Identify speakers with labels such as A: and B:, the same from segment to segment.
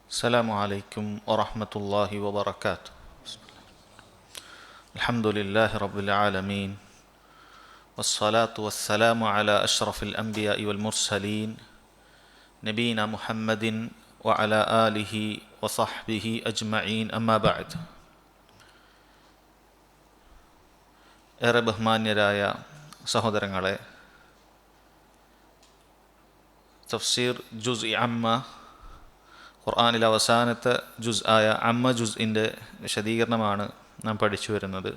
A: السلام عليكم ورحمة الله وبركاته. الحمد لله رب العالمين والصلاة والسلام على أشرف الأنبياء والمرسلين نبينا محمد وعلى آله وصحبه أجمعين أما بعد. ഏറെ ബഹുമാന്യരായ സഹോദരങ്ങളെ, തഫ്സീർ ജുസ് അമ്മ, ഖുർആനിലെ അവസാനത്തെ ജുസ് ആയ അമ്മ ജുസ്ഇൻ്റെ വിശദീകരണമാണ് നാം പഠിച്ചു വരുന്നത്.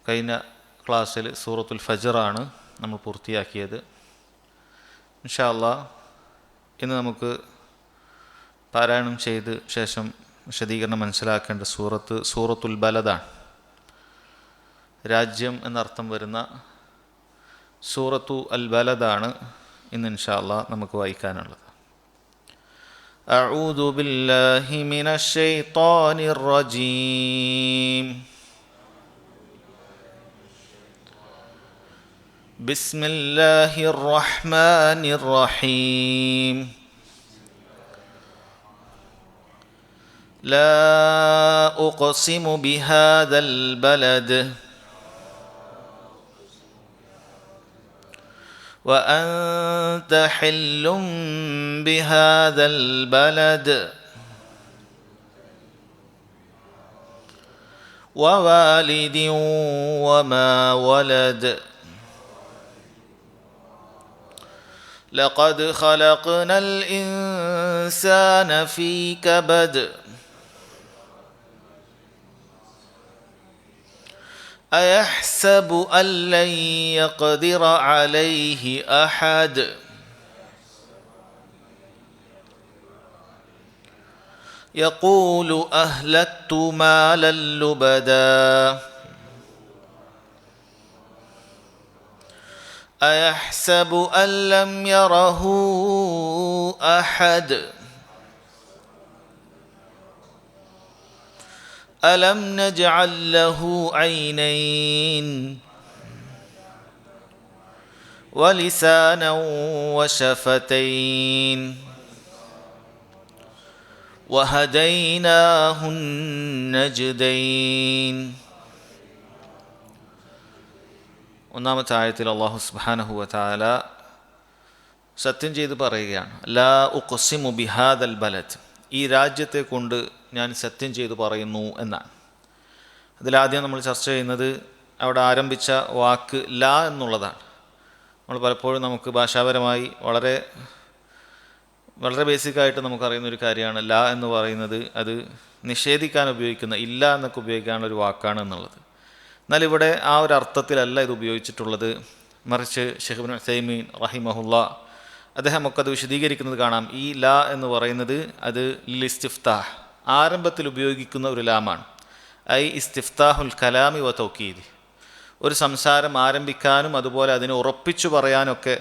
A: കഴിഞ്ഞ ക്ലാസ്സിൽ സൂറത്തുൽ ഫജ്റാണ് നമ്മൾ പൂർത്തിയാക്കിയത്. ഇൻഷാ അല്ലാഹ് ഇന്ന് നമുക്ക് പാരായണം ചെയ്ത് ശേഷം വിശദീകരണം മനസ്സിലാക്കേണ്ട സൂറത്തുൽ ബലദാണ്. രാജ്യം എന്നർത്ഥം വരുന്ന സൂറത്തു അൽ ബലദാണ് ഇന്ന് ഇൻഷാ അല്ലാഹ് നമുക്ക് വായിക്കാനുള്ളത്. أعوذ بالله من الشيطان الرجيم. بسم الله الرحمن الرحيم. لا أقسم بهذا البلد وأنت حل بهذا البلد ووالد وما ولد لقد خلقنا الإنسان في كبد أيحسب أن لن يقدر عليه أحد يقول أهلكت مالا لبدا أيحسب أن لم يره أحد ألم نجعل له عينين ولسانا وشفتين وهديناه النجدين. ഒന്നാമത്തെ ആയത്തിൽ അല്ലാഹു സുബ്ഹാനഹു വ തആല സത്യം ചെയ്ത് പറയുകയാണ്, ലാ ഉഖ്സിമു ബിഹാദൽ ബലദ്, ഈ രാജ്യത്തെ കൊണ്ട് ഞാൻ സത്യം ചെയ്തു പറയുന്നു എന്നാണ്. അതിലാദ്യം നമ്മൾ ചർച്ച ചെയ്യുന്നത് അവിടെ ആരംഭിച്ച വാക്ക് ലാ എന്നുള്ളതാണ്. നമ്മൾ പലപ്പോഴും നമുക്ക് ഭാഷാപരമായി വളരെ വളരെ ബേസിക്കായിട്ട് നമുക്കറിയുന്നൊരു കാര്യമാണ് ലാ എന്ന് പറയുന്നത്. അത് നിഷേധിക്കാൻ ഉപയോഗിക്കുന്ന, ഇല്ല എന്നൊക്കെ ഉപയോഗിക്കാനുള്ള ഒരു വാക്കാണ് എന്നുള്ളത്. എന്നാൽ ഇവിടെ ആ ഒരു അർത്ഥത്തിലല്ല ഇത് ഉപയോഗിച്ചിട്ടുള്ളത്. മറിച്ച് ശൈഖ് ഇബ്നു ഉസൈമീൻ റഹിമഹുല്ലാ അദ്ദേഹമൊക്കെ അത് വിശദീകരിക്കുന്നത് കാണാം. ഈ ലാ എന്ന് പറയുന്നത് അത് ലിസ്തിഫ്താഹ്, ആരംഭത്തിൽ ഉപയോഗിക്കുന്ന ഒരു ലാമാണ്. ഐ ഇസ്തിഫ്താഹുൽ കലാമി വ തൗക്കീദ്, ഒരു സംസാരം ആരംഭിക്കാനും അതുപോലെ അതിനെ ഉറപ്പിച്ചു പറയാനൊക്കെ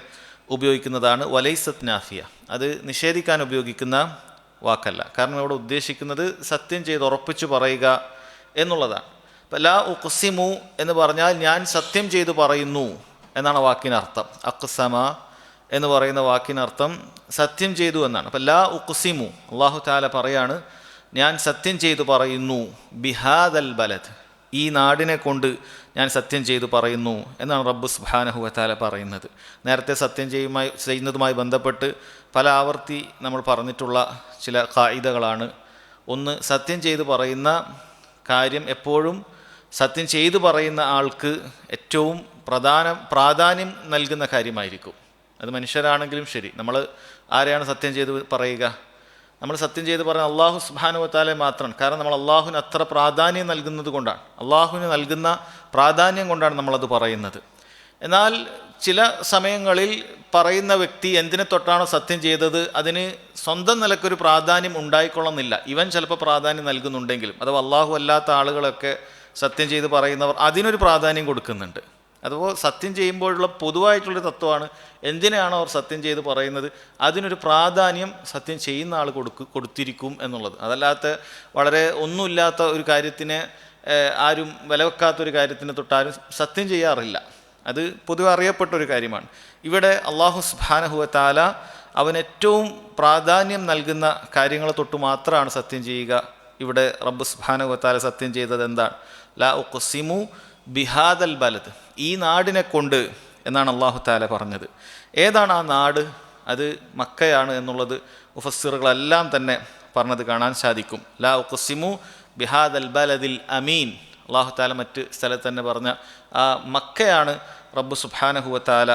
A: ഉപയോഗിക്കുന്നതാണ്. വലൈസത്ത് നാഫിയ, അത് നിഷേധിക്കാൻ ഉപയോഗിക്കുന്ന വാക്കല്ല. കാരണം ഇവിടെ ഉദ്ദേശിക്കുന്നത് സത്യം ചെയ്ത് ഉറപ്പിച്ചു പറയുക എന്നുള്ളതാണ്. അപ്പം ലാ ഉഖ്സിമു എന്ന് പറഞ്ഞാൽ ഞാൻ സത്യം ചെയ്തു പറയുന്നു എന്നാണ് വാക്കിനർത്ഥം. അഖ്സമ എന്ന് പറയുന്ന വാക്കിനർത്ഥം സത്യം ചെയ്തു എന്നാണ്. അപ്പം ലാ ഉഖ്സിമു, അല്ലാഹു തആല പറയാണ്, ഞാൻ സത്യം ചെയ്തു പറയുന്നു, ബിഹാദൽ ബലദ്, ഈ നാടിനെ കൊണ്ട് ഞാൻ സത്യം ചെയ്തു പറയുന്നു എന്നാണ് റബ്ബ് സുബ്ഹാനഹു വ തആല പറയുന്നത്. നേരത്തെ സത്യം ചെയ്യുന്നതുമായി ബന്ധപ്പെട്ട് പല ആവർത്തി നമ്മൾ പറഞ്ഞിട്ടുള്ള ചില ഖായിദകളാണ്. ഒന്ന്, സത്യം ചെയ്തു പറയുന്ന കാര്യം എപ്പോഴും സത്യം ചെയ്തു പറയുന്ന ആൾക്ക് ഏറ്റവും പ്രാധാന്യം നൽകുന്ന കാര്യമായിരിക്കും. അത് മനുഷ്യരാണെങ്കിലും ശരി. നമ്മൾ ആരെയാണ് സത്യം ചെയ്ത് പറയുക? നമ്മൾ സത്യം ചെയ്ത് പറയുന്നത് അല്ലാഹു സുബ്ഹാനഹു വ തആല മാത്രമാണ്. കാരണം നമ്മൾ അള്ളാഹുവിന് അത്ര പ്രാധാന്യം നൽകുന്നത് കൊണ്ടാണ്, അള്ളാഹുവിന് നൽകുന്ന പ്രാധാന്യം കൊണ്ടാണ് നമ്മളത് പറയുന്നത്. എന്നാൽ ചില സമയങ്ങളിൽ പറയുന്ന വ്യക്തി എന്തിനെ തൊട്ടാണോ സത്യം ചെയ്തത് അതിന് സ്വന്തം നിലക്കൊരു പ്രാധാന്യം ഉണ്ടായിക്കൊള്ളുന്നില്ല. ഇവൻ ചിലപ്പോൾ പ്രാധാന്യം നൽകുന്നുണ്ടെങ്കിലും, അഥവാ അള്ളാഹു അല്ലാത്ത ആളുകളൊക്കെ സത്യം ചെയ്ത് പറയുന്നവർ അതിനൊരു പ്രാധാന്യം കൊടുക്കുന്നുണ്ട്. അതുപോലെ സത്യം ചെയ്യുമ്പോഴുള്ള പൊതുവായിട്ടുള്ളൊരു തത്വമാണ്, എന്തിനാണോ അവർ സത്യം ചെയ്ത് പറയുന്നത് അതിനൊരു പ്രാധാന്യം സത്യം ചെയ്യുന്ന ആൾ കൊടുത്തിരിക്കും എന്നുള്ളത്. അതല്ലാത്ത വളരെ ഒന്നുമില്ലാത്ത ഒരു കാര്യത്തിനെ, ആരും വില വെക്കാത്തൊരു കാര്യത്തിനെ തൊട്ടാരും സത്യം ചെയ്യാറില്ല. അത് പൊതുവെ അറിയപ്പെട്ട ഒരു കാര്യമാണ്. ഇവിടെ അല്ലാഹു സുബ്ഹാനഹു വ തആല അവൻ ഏറ്റവും പ്രാധാന്യം നൽകുന്ന കാര്യങ്ങളെ തൊട്ട് മാത്രമാണ് സത്യം ചെയ്യുക. ഇവിടെ റബ്ബ് സുബ്ഹാനഹു വ തആല സത്യം ചെയ്തത് എന്താണ്? ലാ ഉഖ്സിമു ബിഹാദൽ ബലദ്, ഈ നാടിനെ കൊണ്ട് എന്നാണ് അല്ലാഹു തആല പറഞ്ഞത്. ഏതാണ് ആ നാട്? അത് മക്കയാണ് എന്നുള്ളത് മുഫസ്സിറുകളെല്ലാം തന്നെ പറഞ്ഞത് കാണാൻ സാധിക്കും. ലാ ഉഖ്സിമു ബിഹാദൽ ബലദിൽ അമീൻ, അല്ലാഹു തആല മറ്റ് സ്ഥലത്ത് തന്നെ പറഞ്ഞ ആ മക്കയാണ് റബ്ബ് സുബ്ഹാനഹു വ തആല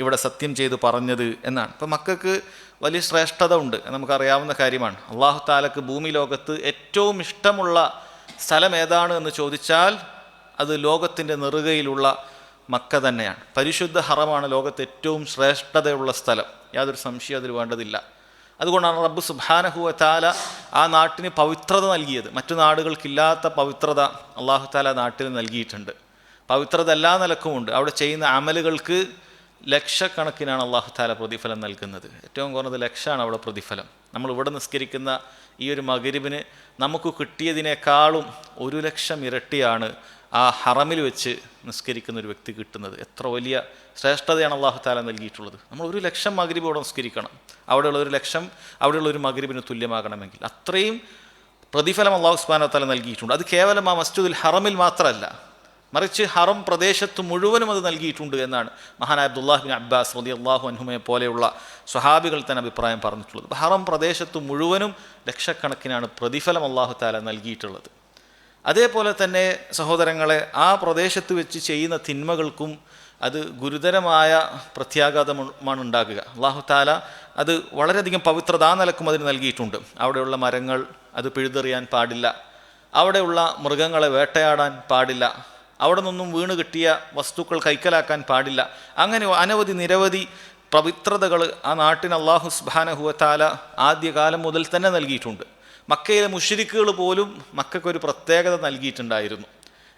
A: ഇവിടെ സത്യം ചെയ്ത് പറഞ്ഞത് എന്നാണ്. അപ്പം മക്കൾക്ക് വലിയ ശ്രേഷ്ഠത ഉണ്ട്, നമുക്കറിയാവുന്ന കാര്യമാണ്. അല്ലാഹു തആലക്ക് ഭൂമി ലോകത്ത് ഏറ്റവും ഇഷ്ടമുള്ള സ്ഥലം ഏതാണ് എന്ന് ചോദിച്ചാൽ അത് ലോകത്തിൻ്റെ നെറുകയിലുള്ള മക്ക തന്നെയാണ്. പരിശുദ്ധ ഹറമാണ് ലോകത്ത് ഏറ്റവും ശ്രേഷ്ഠതയുള്ള സ്ഥലം, യാതൊരു സംശയം അതിൽ വേണ്ടതില്ല. അതുകൊണ്ടാണ് റബ്ബ് സുബ്ഹാനഹു വ തആല ആ നാട്ടിന് പവിത്രത നൽകിയത്. മറ്റു നാടുകൾക്കില്ലാത്ത പവിത്രത അല്ലാഹു തആല നാട്ടിൽ നൽകിയിട്ടുണ്ട്. പവിത്രത എല്ലാ നിലക്കുമുണ്ട്. അവിടെ ചെയ്യുന്ന അമലുകൾക്ക് ലക്ഷക്കണക്കിനാണ് അല്ലാഹു തആല പ്രതിഫലം നൽകുന്നത്. ഏറ്റവും കുറഞ്ഞത് ലക്ഷമാണ് അവിടെ പ്രതിഫലം. നമ്മൾ ഇവിടെ നിസ്കരിക്കുന്ന ഈ ഒരു മഗ്‌രിബിന് നമുക്ക് കിട്ടിയതിനേക്കാളും 1,00,000 ഇരട്ടിയാണ് ആ ഹറമിൽ വെച്ച് നിസ്കരിക്കുന്ന ഒരു വ്യക്തി കിട്ടുന്നത്. എത്ര വലിയ ശ്രേഷ്ഠതയാണ് അല്ലാഹു തആല നൽകിയിട്ടുള്ളത്. നമ്മൾ 1,00,000 മഗ്‌രിബ് ഇവിടെ നിസ്കരിക്കണം, അവിടെയുള്ള 1,00,000 അവിടെയുള്ള ഒരു മഗ്‌രിബിന് തുല്യമാകണമെങ്കിൽ അത്രയും പ്രതിഫലം അല്ലാഹു സുബ്ഹാനഹു വ തആല നൽകിയിട്ടുണ്ട്. അത് കേവലം ആ മസ്ജിദുൽ ഹറമിൽ മാത്രമല്ല, മറിച്ച് ഹറം പ്രദേശത്ത് മുഴുവനും അത് നൽകിയിട്ടുണ്ട് എന്നാണ് മഹാനായ അബ്ദുല്ലാഹ് ബിൻ അബ്ബാസ് റളിയല്ലാഹു അൻഹുമയെ പോലെയുള്ള സ്വഹാബികൾ തന്നെ അഭിപ്രായം പറഞ്ഞിട്ടുള്ളത്. ഹറം പ്രദേശത്ത് മുഴുവനും ലക്ഷക്കണക്കിനാണ് പ്രതിഫലം അല്ലാഹു തആല നൽകിയിട്ടുള്ളത്. അതേപോലെ തന്നെ സഹോദരങ്ങളെ, ആ പ്രദേശത്ത് വെച്ച് ചെയ്യുന്ന തിന്മകൾക്കും അത് ഗുരുതരമായ പ്രത്യാഘാതമാണ് ഉണ്ടാകുക. അല്ലാഹു തആല അത് വളരെയധികം പവിത്രത ആ നിലക്കും അതിന് നൽകിയിട്ടുണ്ട്. അവിടെയുള്ള മരങ്ങൾ അത് പിഴുതെറിയാൻ പാടില്ല, അവിടെയുള്ള മൃഗങ്ങളെ വേട്ടയാടാൻ പാടില്ല, അവിടെ നിന്നും വീണ് കിട്ടിയ വസ്തുക്കൾ കൈക്കലാക്കാൻ പാടില്ല. അങ്ങനെ അനവധി നിരവധി പവിത്രതകൾ ആ നാട്ടിന് അല്ലാഹു സുബ്ഹാനഹു വ തആല ആദ്യകാലം മുതൽ തന്നെ നൽകിയിട്ടുണ്ട്. മക്കയിലെ മുശ്രിക്കുകൾ പോലും മക്കൾക്കൊരു പ്രത്യേകത നൽകിയിട്ടുണ്ടായിരുന്നു.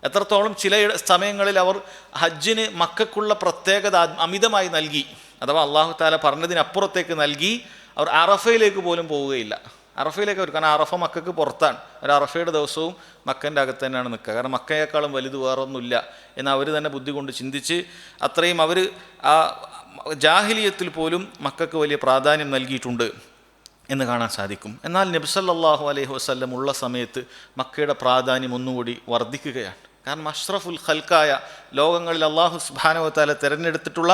A: എത്രത്തോളം ചില സമയങ്ങളിൽ അവർ ഹജ്ജിന് മക്കൾക്കുള്ള പ്രത്യേകത അമിതമായി നൽകി, അഥവാ അല്ലാഹു തആല പറഞ്ഞതിനപ്പുറത്തേക്ക് നൽകി. അവർ അറഫയിലേക്ക് പോലും പോവുകയില്ല. അറഫയിലേക്ക് അവർ, കാരണം അറഫ മക്കൾക്ക് പുറത്താണ്. ഒരു അറഫയുടെ ദിവസവും മക്കൻ്റെ അകത്ത് തന്നെയാണ് നിൽക്കുക. കാരണം മക്കയേക്കാളും വലുത് വേറൊന്നുമില്ല എന്ന് അവർ തന്നെ ബുദ്ധി കൊണ്ട് ചിന്തിച്ച് അത്രയും അവർ ആ ജാഹിലിയത്തിൽ പോലും മക്കൾക്ക് വലിയ പ്രാധാന്യം നൽകിയിട്ടുണ്ട് എന്ന് കാണാൻ സാധിക്കും. എന്നാൽ നബി സല്ലല്ലാഹു അലൈഹി വസല്ലം ഉള്ള സമയത്ത് മക്കയുടെ പ്രാധാന്യം ഒന്നുകൂടി വർദ്ധിക്കുകയാണ്. കാരണം അഷ്റഫുൽ ഖൽക്കായ, ലോകങ്ങളിൽ അല്ലാഹു സുബ്ഹാനഹു വ തആല തിരഞ്ഞെടുത്തിട്ടുള്ള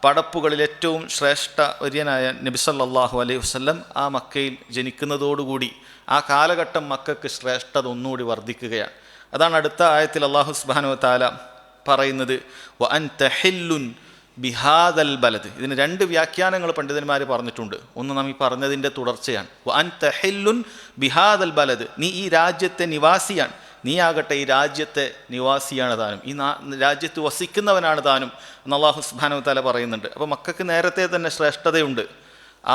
A: പടപ്പുകളിൽ ഏറ്റവും ശ്രേഷ്ഠവര്യനായ നബി സല്ലല്ലാഹു അലൈഹി വസല്ലം ആ മക്കയിൽ ജനിക്കുന്നതോടുകൂടി ആ കാലഘട്ടം മക്കൾക്ക് ശ്രേഷ്ഠത ഒന്നുകൂടി വർദ്ധിക്കുകയാണ്. അതാണ് അടുത്ത ആയത്തിൽ അല്ലാഹു സുബ്ഹാനഹു വ തആല പറയുന്നത്, വ അൻത ഹില്ലുൻ ബിഹാദൽ ബലദ്. ഇതിന് 2 വ്യാഖ്യാനങ്ങൾ പണ്ഡിതന്മാർ പറഞ്ഞിട്ടുണ്ട്. ഒന്ന് നാം ഈ പറഞ്ഞതിൻ്റെ തുടർച്ചയാണ്. വ അൻത ഹില്ലുൻ ബിഹാദൽ ബലദ്, നീ ഈ രാജ്യത്തെ നിവാസിയാണ്, നീ ആകട്ടെ ഈ രാജ്യത്തെ നിവാസിയാണ് താനും, ഈ രാജ്യത്ത് വസിക്കുന്നവനാണ് താനും എന്ന് അല്ലാഹു സുബ്ഹാനഹു വ തആല പറയുന്നുണ്ട്. അപ്പോൾ മക്കൾക്ക് നേരത്തെ തന്നെ ശ്രേഷ്ഠതയുണ്ട്.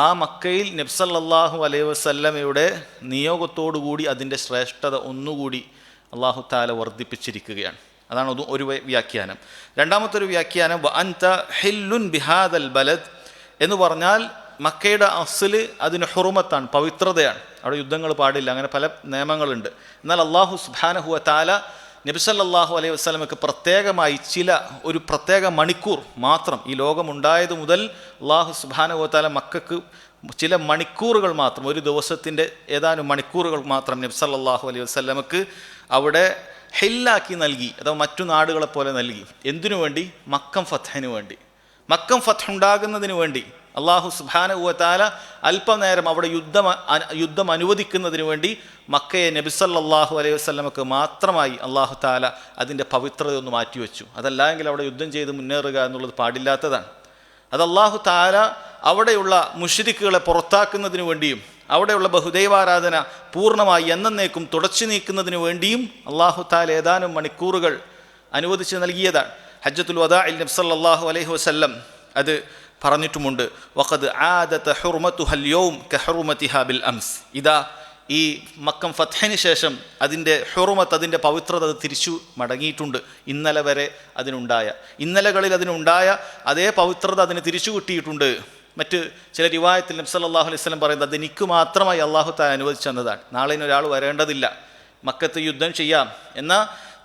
A: ആ മക്കയിൽ നബി സല്ലല്ലാഹു അലൈഹി വസല്ലമയുടെ നിയോഗത്തോടുകൂടി അതിൻ്റെ ശ്രേഷ്ഠത ഒന്നുകൂടി അല്ലാഹു തആല വർദ്ധിപ്പിച്ചിരിക്കുകയാണ്. അതാണ് ഒരു വ്യാഖ്യാനം. രണ്ടാമത്തൊരു വ്യാഖ്യാനം വ അൻത ഹില്ലുൻ ബിഹാദൽ ബലദ് എന്ന് പറഞ്ഞാൽ മക്കയുടെ അസ്ല് അതിന് ഹുറുമത്താണ്, പവിത്രതയാണ്. അവിടെ യുദ്ധങ്ങൾ പാടില്ല, അങ്ങനെ പല നിയമങ്ങളുണ്ട്. എന്നാൽ അല്ലാഹു സുബ്ഹാനഹു വ തആല നബി സല്ലല്ലാഹു അലൈഹി വസല്ലമക്ക് പ്രത്യേകമായി ഒരു പ്രത്യേക മണിക്കൂർ മാത്രം, ഈ ലോകമുണ്ടായത് മുതൽ അല്ലാഹു സുബ്ഹാനഹു വ തആല മക്കൾക്ക് ചില മണിക്കൂറുകൾ മാത്രം, ഒരു ദിവസത്തിൻ്റെ ഏതാനും മണിക്കൂറുകൾ മാത്രം നബി സല്ലല്ലാഹു അലൈഹി വസല്ലമക്ക് അവിടെ ഹില്ലാക്കി നൽകി, അഥവാ മറ്റു നാടുകളെ പോലെ നൽകി. എന്തിനു വേണ്ടി? മക്കം ഫത്ഹിന് വേണ്ടി. മക്കം ഫത്ത് ഉണ്ടാകുന്നതിന് വേണ്ടി അല്ലാഹു സുബ്ഹാനഹു വ തആല അല്പനേരം അവിടെ യുദ്ധം അനുവദിക്കുന്നതിന് വേണ്ടി മക്കയെ നബി സല്ലല്ലാഹു അലൈഹി വസല്ലമക്ക് മാത്രമായി അല്ലാഹു തആല അതിൻ്റെ പവിത്രത ഒന്ന് മാറ്റിവെച്ചു. അതല്ലെങ്കിൽ അവിടെ യുദ്ധം ചെയ്ത് മുന്നേറുക എന്നുള്ളത് പാടില്ലാത്തതാണ്. അത് അല്ലാഹു തആല അവിടെയുള്ള മുശ്രിക്കുകളെ പുറത്താക്കുന്നതിന് വേണ്ടിയും അവിടെയുള്ള ബഹുദൈവാരാധന പൂർണ്ണമായി എന്നേക്കും തുടച്ചു നീക്കുന്നതിന് വേണ്ടിയും അല്ലാഹു തആല ഏതാനും മണിക്കൂറുകൾ അനുവദിച്ച് നൽകിയതാണ്. ഹജ്ജത്തുൽ വദാഇൽ നബി സല്ലല്ലാഹു അലൈഹി വസല്ലം അത് പറഞ്ഞിട്ടുമുണ്ട്, വഖദ് ആദത ഹുർമതുഹൽ യൗം കഹുർമതിഹാ ബിൽ അംസ്. ഇതാ ഈ മക്കം ഫത്ഹിന് ശേഷം അതിൻ്റെ ഹുർമത്ത്, അതിൻ്റെ പവിത്രത അത് തിരിച്ചു മടങ്ങിയിട്ടുണ്ട്. ഇന്നലെ വരെ ഇന്നലകളിൽ അതിനുണ്ടായ അതേ പവിത്രത അതിന് തിരിച്ചു കിട്ടിയിട്ടുണ്ട്. മറ്റ് ചില റിവായത്തിൽ നബി സല്ലല്ലാഹു അലൈഹി വസല്ലം പറയുന്നത് അത് എനിക്ക് മാത്രമായി അല്ലാഹു തആല അനുവദിച്ചു തന്നതാണ്. നാളെ ഒരാൾ വരേണ്ടതില്ല, മക്കത്ത് യുദ്ധം ചെയ്യാം എന്ന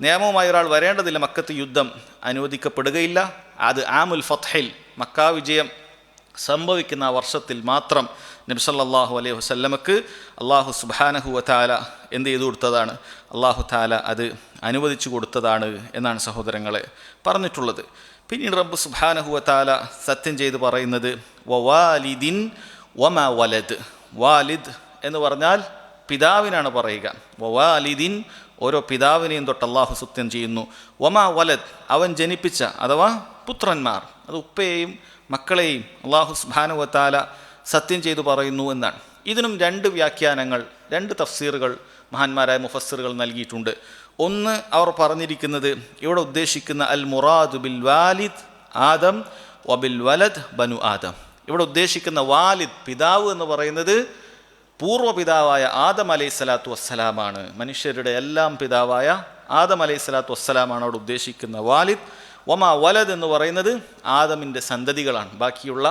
A: നിയമവുമായി ഒരാൾ വരേണ്ടതില്ല, മക്കത്ത് യുദ്ധം അനുവദിക്കപ്പെടുകയില്ല. അത് ആമുൽ ഫത്ഹിൽ, മക്ക വിജയം സംഭവിക്കുന്ന ആ വർഷത്തിൽ മാത്രം നബി സല്ലല്ലാഹു അലൈഹി വസല്ലമക്ക് അല്ലാഹു സുബ്ഹാനഹു വ തആല എന്ത് ചെയ്തു കൊടുത്തതാണ്? അല്ലാഹു തആല അത് അനുവദിച്ചു കൊടുത്തതാണ് എന്നാണ് സഹോദരങ്ങളെ പറഞ്ഞിട്ടുള്ളത്. പിന്നീട് റബ്ബ് സുബ്ഹാനഹു വ തആല സത്യം ചെയ്ത് പറയുന്നത് വവാലിദിൻ വമാ വലദ്. വാലിദ് എന്ന് പറഞ്ഞാൽ പിതാവിനാണ് പറയുക. വവാലിദിൻ ഓരോ പിതാവിനെയും തൊട്ട് അള്ളാഹു സത്യം ചെയ്യുന്നു. വമാ വലദ് അവൻ ജനിപ്പിച്ച അഥവാ പുത്രന്മാർ, അത് ഉപ്പയെയും മക്കളെയും അള്ളാഹു സുബ്ഹാനഹു വ തആല സത്യം ചെയ്തു പറയുന്നു എന്നാണ്. ഇതിനും രണ്ട് വ്യാഖ്യാനങ്ങൾ, രണ്ട് തഫ്സീറുകൾ മഹാന്മാരായ മുഫസ്സിറുകൾ നൽകിയിട്ടുണ്ട്. ഒന്ന്, അവർ പറഞ്ഞിരിക്കുന്നത് ഇവിടെ ഉദ്ദേശിക്കുന്ന അൽ മുറാദു ബിൽ വാലിദ് ആദം വബിൽ വലദ് ബനു ആദം. ഇവിടെ ഉദ്ദേശിക്കുന്ന വാലിദ് പിതാവ് എന്ന് പറയുന്നത് പൂർവ്വപിതാവായ ആദം അലൈഹിസ്സലാത്തു വസ്സലാമാണ്. മനുഷ്യരുടെ എല്ലാം പിതാവായ ആദം അലൈഹിസ്സലാത്തു വസ്സലാമാണ് അവിടെ ഉദ്ദേശിക്കുന്ന വാലിദ്. വമാ വലദ് എന്ന് പറയുന്നത് ആദമിൻ്റെ സന്തതികളാണ്. ബാക്കിയുള്ള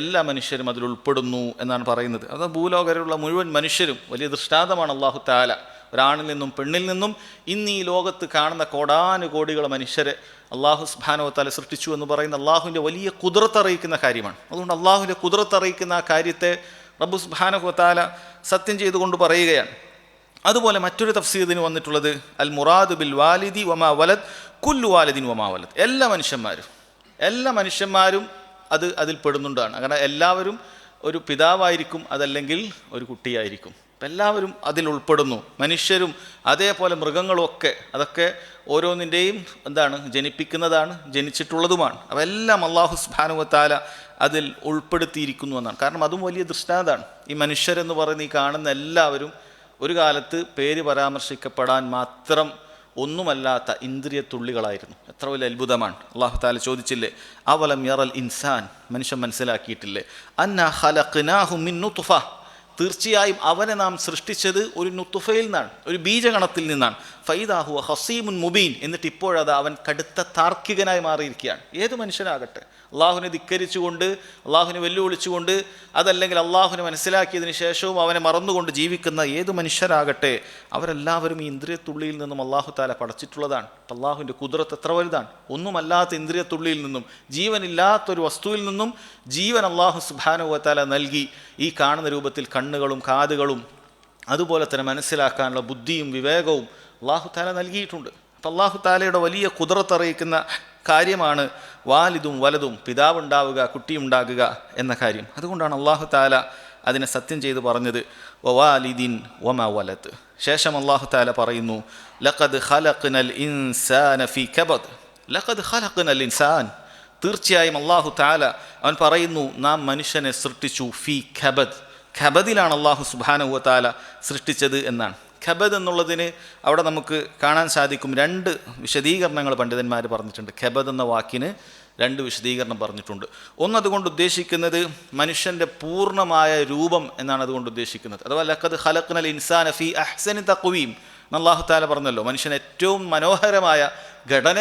A: എല്ലാ മനുഷ്യരും അതിൽ ഉൾപ്പെടുന്നു എന്നാണ് പറയുന്നത്. അത് ഭൂലോകരുള്ള മുഴുവൻ മനുഷ്യരും വലിയ ദൃഷ്ടാന്തമാണ് അല്ലാഹു തആല ഒരാണിൽ നിന്നും പെണ്ണിൽ നിന്നും ഇന്ന് ഈ ലോകത്ത് കാണുന്ന കോടാനുകോടികൾ മനുഷ്യരെ അല്ലാഹു സുബ്ഹാനഹു വ തആല സൃഷ്ടിച്ചു എന്ന് പറയുന്ന അള്ളാഹുവിൻ്റെ വലിയ ഖുദ്റത്ത് അറിയിക്കുന്ന കാര്യമാണ്. അതുകൊണ്ട് അള്ളാഹുവിൻ്റെ ഖുദ്റത്ത് അറിയിക്കുന്ന ആ കാര്യത്തെ റബ്ബ് സുബ്ഹാനഹു വ തആല സത്യം ചെയ്തുകൊണ്ട് പറയുകയാണ്. അതുപോലെ മറ്റൊരു തഫ്സീറിന് വന്നിട്ടുള്ളത് അൽ മുറാദു ബിൽ വാലിദി വമാ വലദ് കുല്ലു വാലിദിൻ വമാ വലദ്. എല്ലാ മനുഷ്യന്മാരും അതിൽ പെടുന്നുണ്ടാണ്. അങ്ങനെ എല്ലാവരും ഒരു പിതാവായിരിക്കും, അതല്ലെങ്കിൽ ഒരു കുട്ടിയായിരിക്കും. അപ്പം എല്ലാവരും അതിൽ ഉൾപ്പെടുന്നു. മനുഷ്യരും അതേപോലെ മൃഗങ്ങളും ഒക്കെ, അതൊക്കെ ഓരോന്നിൻ്റെയും ജനിപ്പിക്കുന്നതാണ്, ജനിച്ചിട്ടുള്ളതുമാണ്. അപ്പോൾ എല്ലാം അല്ലാഹു സുബ്ഹാനഹു വ തആല അതിൽ ഉൾപ്പെടുത്തിയിരിക്കുന്നു എന്നാണ്. കാരണം അതും വലിയ ദൃഷ്ടാന്തമാണ്. ഈ മനുഷ്യരെന്ന് പറയുന്ന ഈ കാണുന്ന എല്ലാവരും ഒരു കാലത്ത് പേര് പരാമർശിക്കപ്പെടാൻ മാത്രം ഒന്നുമല്ലാത്ത ഇന്ദ്രിയ തുള്ളികളായിരുന്നു. എത്ര വലിയ അത്ഭുതമാണ്. അല്ലാഹു തആല ചോദിച്ചില്ലേ, അവലം യറൽ ഇൻസാൻ, മനുഷ്യൻ മനസ്സിലാക്കിയിട്ടില്ലേ, അന്നാ ഖലഖ്നാഹു മിൻ നുത്ഫ, തീർച്ചയായും അവനെ നാം സൃഷ്ടിച്ചത് ഒരു നുത്ഫയിൽ നിന്നാണ്, ഒരു ബീജഗണത്തിൽ നിന്നാണ്. ഫൈദാ ഹുവ ഹസീമുൻ മുബീൻ, എന്നിട്ട് ഇപ്പോഴത് അവൻ കടുത്ത താർക്കികനായി മാറിയിരിക്കുകയാണ്. ഏത് മനുഷ്യനാകട്ടെ, അള്ളാഹുവിനെ ധിക്കരിച്ചുകൊണ്ട്, അള്ളാഹുവിനെ വെല്ലുവിളിച്ചുകൊണ്ട്, അതല്ലെങ്കിൽ അള്ളാഹുവിനെ മനസ്സിലാക്കിയതിന് ശേഷവും അവനെ മറന്നുകൊണ്ട് ജീവിക്കുന്ന ഏത് മനുഷ്യരാകട്ടെ, അവരെല്ലാവരും ഈ ഇന്ദ്രിയത്തുള്ളിയിൽ നിന്നും അള്ളാഹു തആല പടച്ചിട്ടുള്ളതാണ്. അള്ളാഹുവിൻ്റെ ഖുദ്റത്ത് എത്ര വലുതാണ്. ഒന്നുമല്ലാത്ത ഇന്ദ്രിയത്തുള്ളിയിൽ നിന്നും, ജീവനില്ലാത്തൊരു വസ്തുവിൽ നിന്നും ജീവൻ അള്ളാഹു സുബ്ഹാനഹു വ തആല നൽകി. ഈ കാണുന്ന രൂപത്തിൽ കണ്ണുകളും കാതുകളും അതുപോലെ തന്നെ മനസ്സിലാക്കാനുള്ള ബുദ്ധിയും വിവേകവും അള്ളാഹു തആല നൽകിയിട്ടുണ്ട്. അപ്പം അള്ളാഹു തആലയുടെ വലിയ ഖുദ്റത്ത് അറിയിക്കുന്ന കാര്യമാണ് വാലിദും വലതും, പിതാവുണ്ടാവുക, കുട്ടിയുണ്ടാകുക എന്ന കാര്യം. അതുകൊണ്ടാണ് അള്ളാഹു തആല അതിനെ സത്യം ചെയ്ത് പറഞ്ഞത് വവാലിദിൻ വമാ വലദ്. ശേഷം അള്ളാഹു തആല പറയുന്നു ലഖദ് ഖലഖ്നൽ ഇൻസാന ഫീ കബദ്. ലഖദ് ഖലഖ്നൽ ഇൻസാൻ, തീർച്ചയായും അള്ളാഹു തആല അവൻ പറയുന്നു നാം മനുഷ്യനെ സൃഷ്ടിച്ചു ഫീ ഖബദ്. ഖബദിലാണ് അള്ളാഹു സുബ്ഹാനഹു വ തആല സൃഷ്ടിച്ചത് എന്നാണ്. ഖബദ് എന്നുള്ളതിന് അവിടെ നമുക്ക് കാണാൻ സാധിക്കും, രണ്ട് വിശദീകരണങ്ങൾ പണ്ഡിതന്മാർ പറഞ്ഞിട്ടുണ്ട്. ഖബദ് എന്ന വാക്കിന് രണ്ട് വിശദീകരണം പറഞ്ഞിട്ടുണ്ട്. ഒന്ന്, അതുകൊണ്ട് ഉദ്ദേശിക്കുന്നത് മനുഷ്യൻ്റെ പൂർണ്ണമായ രൂപം എന്നാണ് അതുകൊണ്ട് ഉദ്ദേശിക്കുന്നത്. അഥവാ ലഖദ് ഖലഖ്നൽ ഇൻസാന ഫീ അഹ്സനി തഖ്വീം, അല്ലാഹു തആല പറഞ്ഞല്ലോ മനുഷ്യൻ ഏറ്റവും മനോഹരമായ ഘടന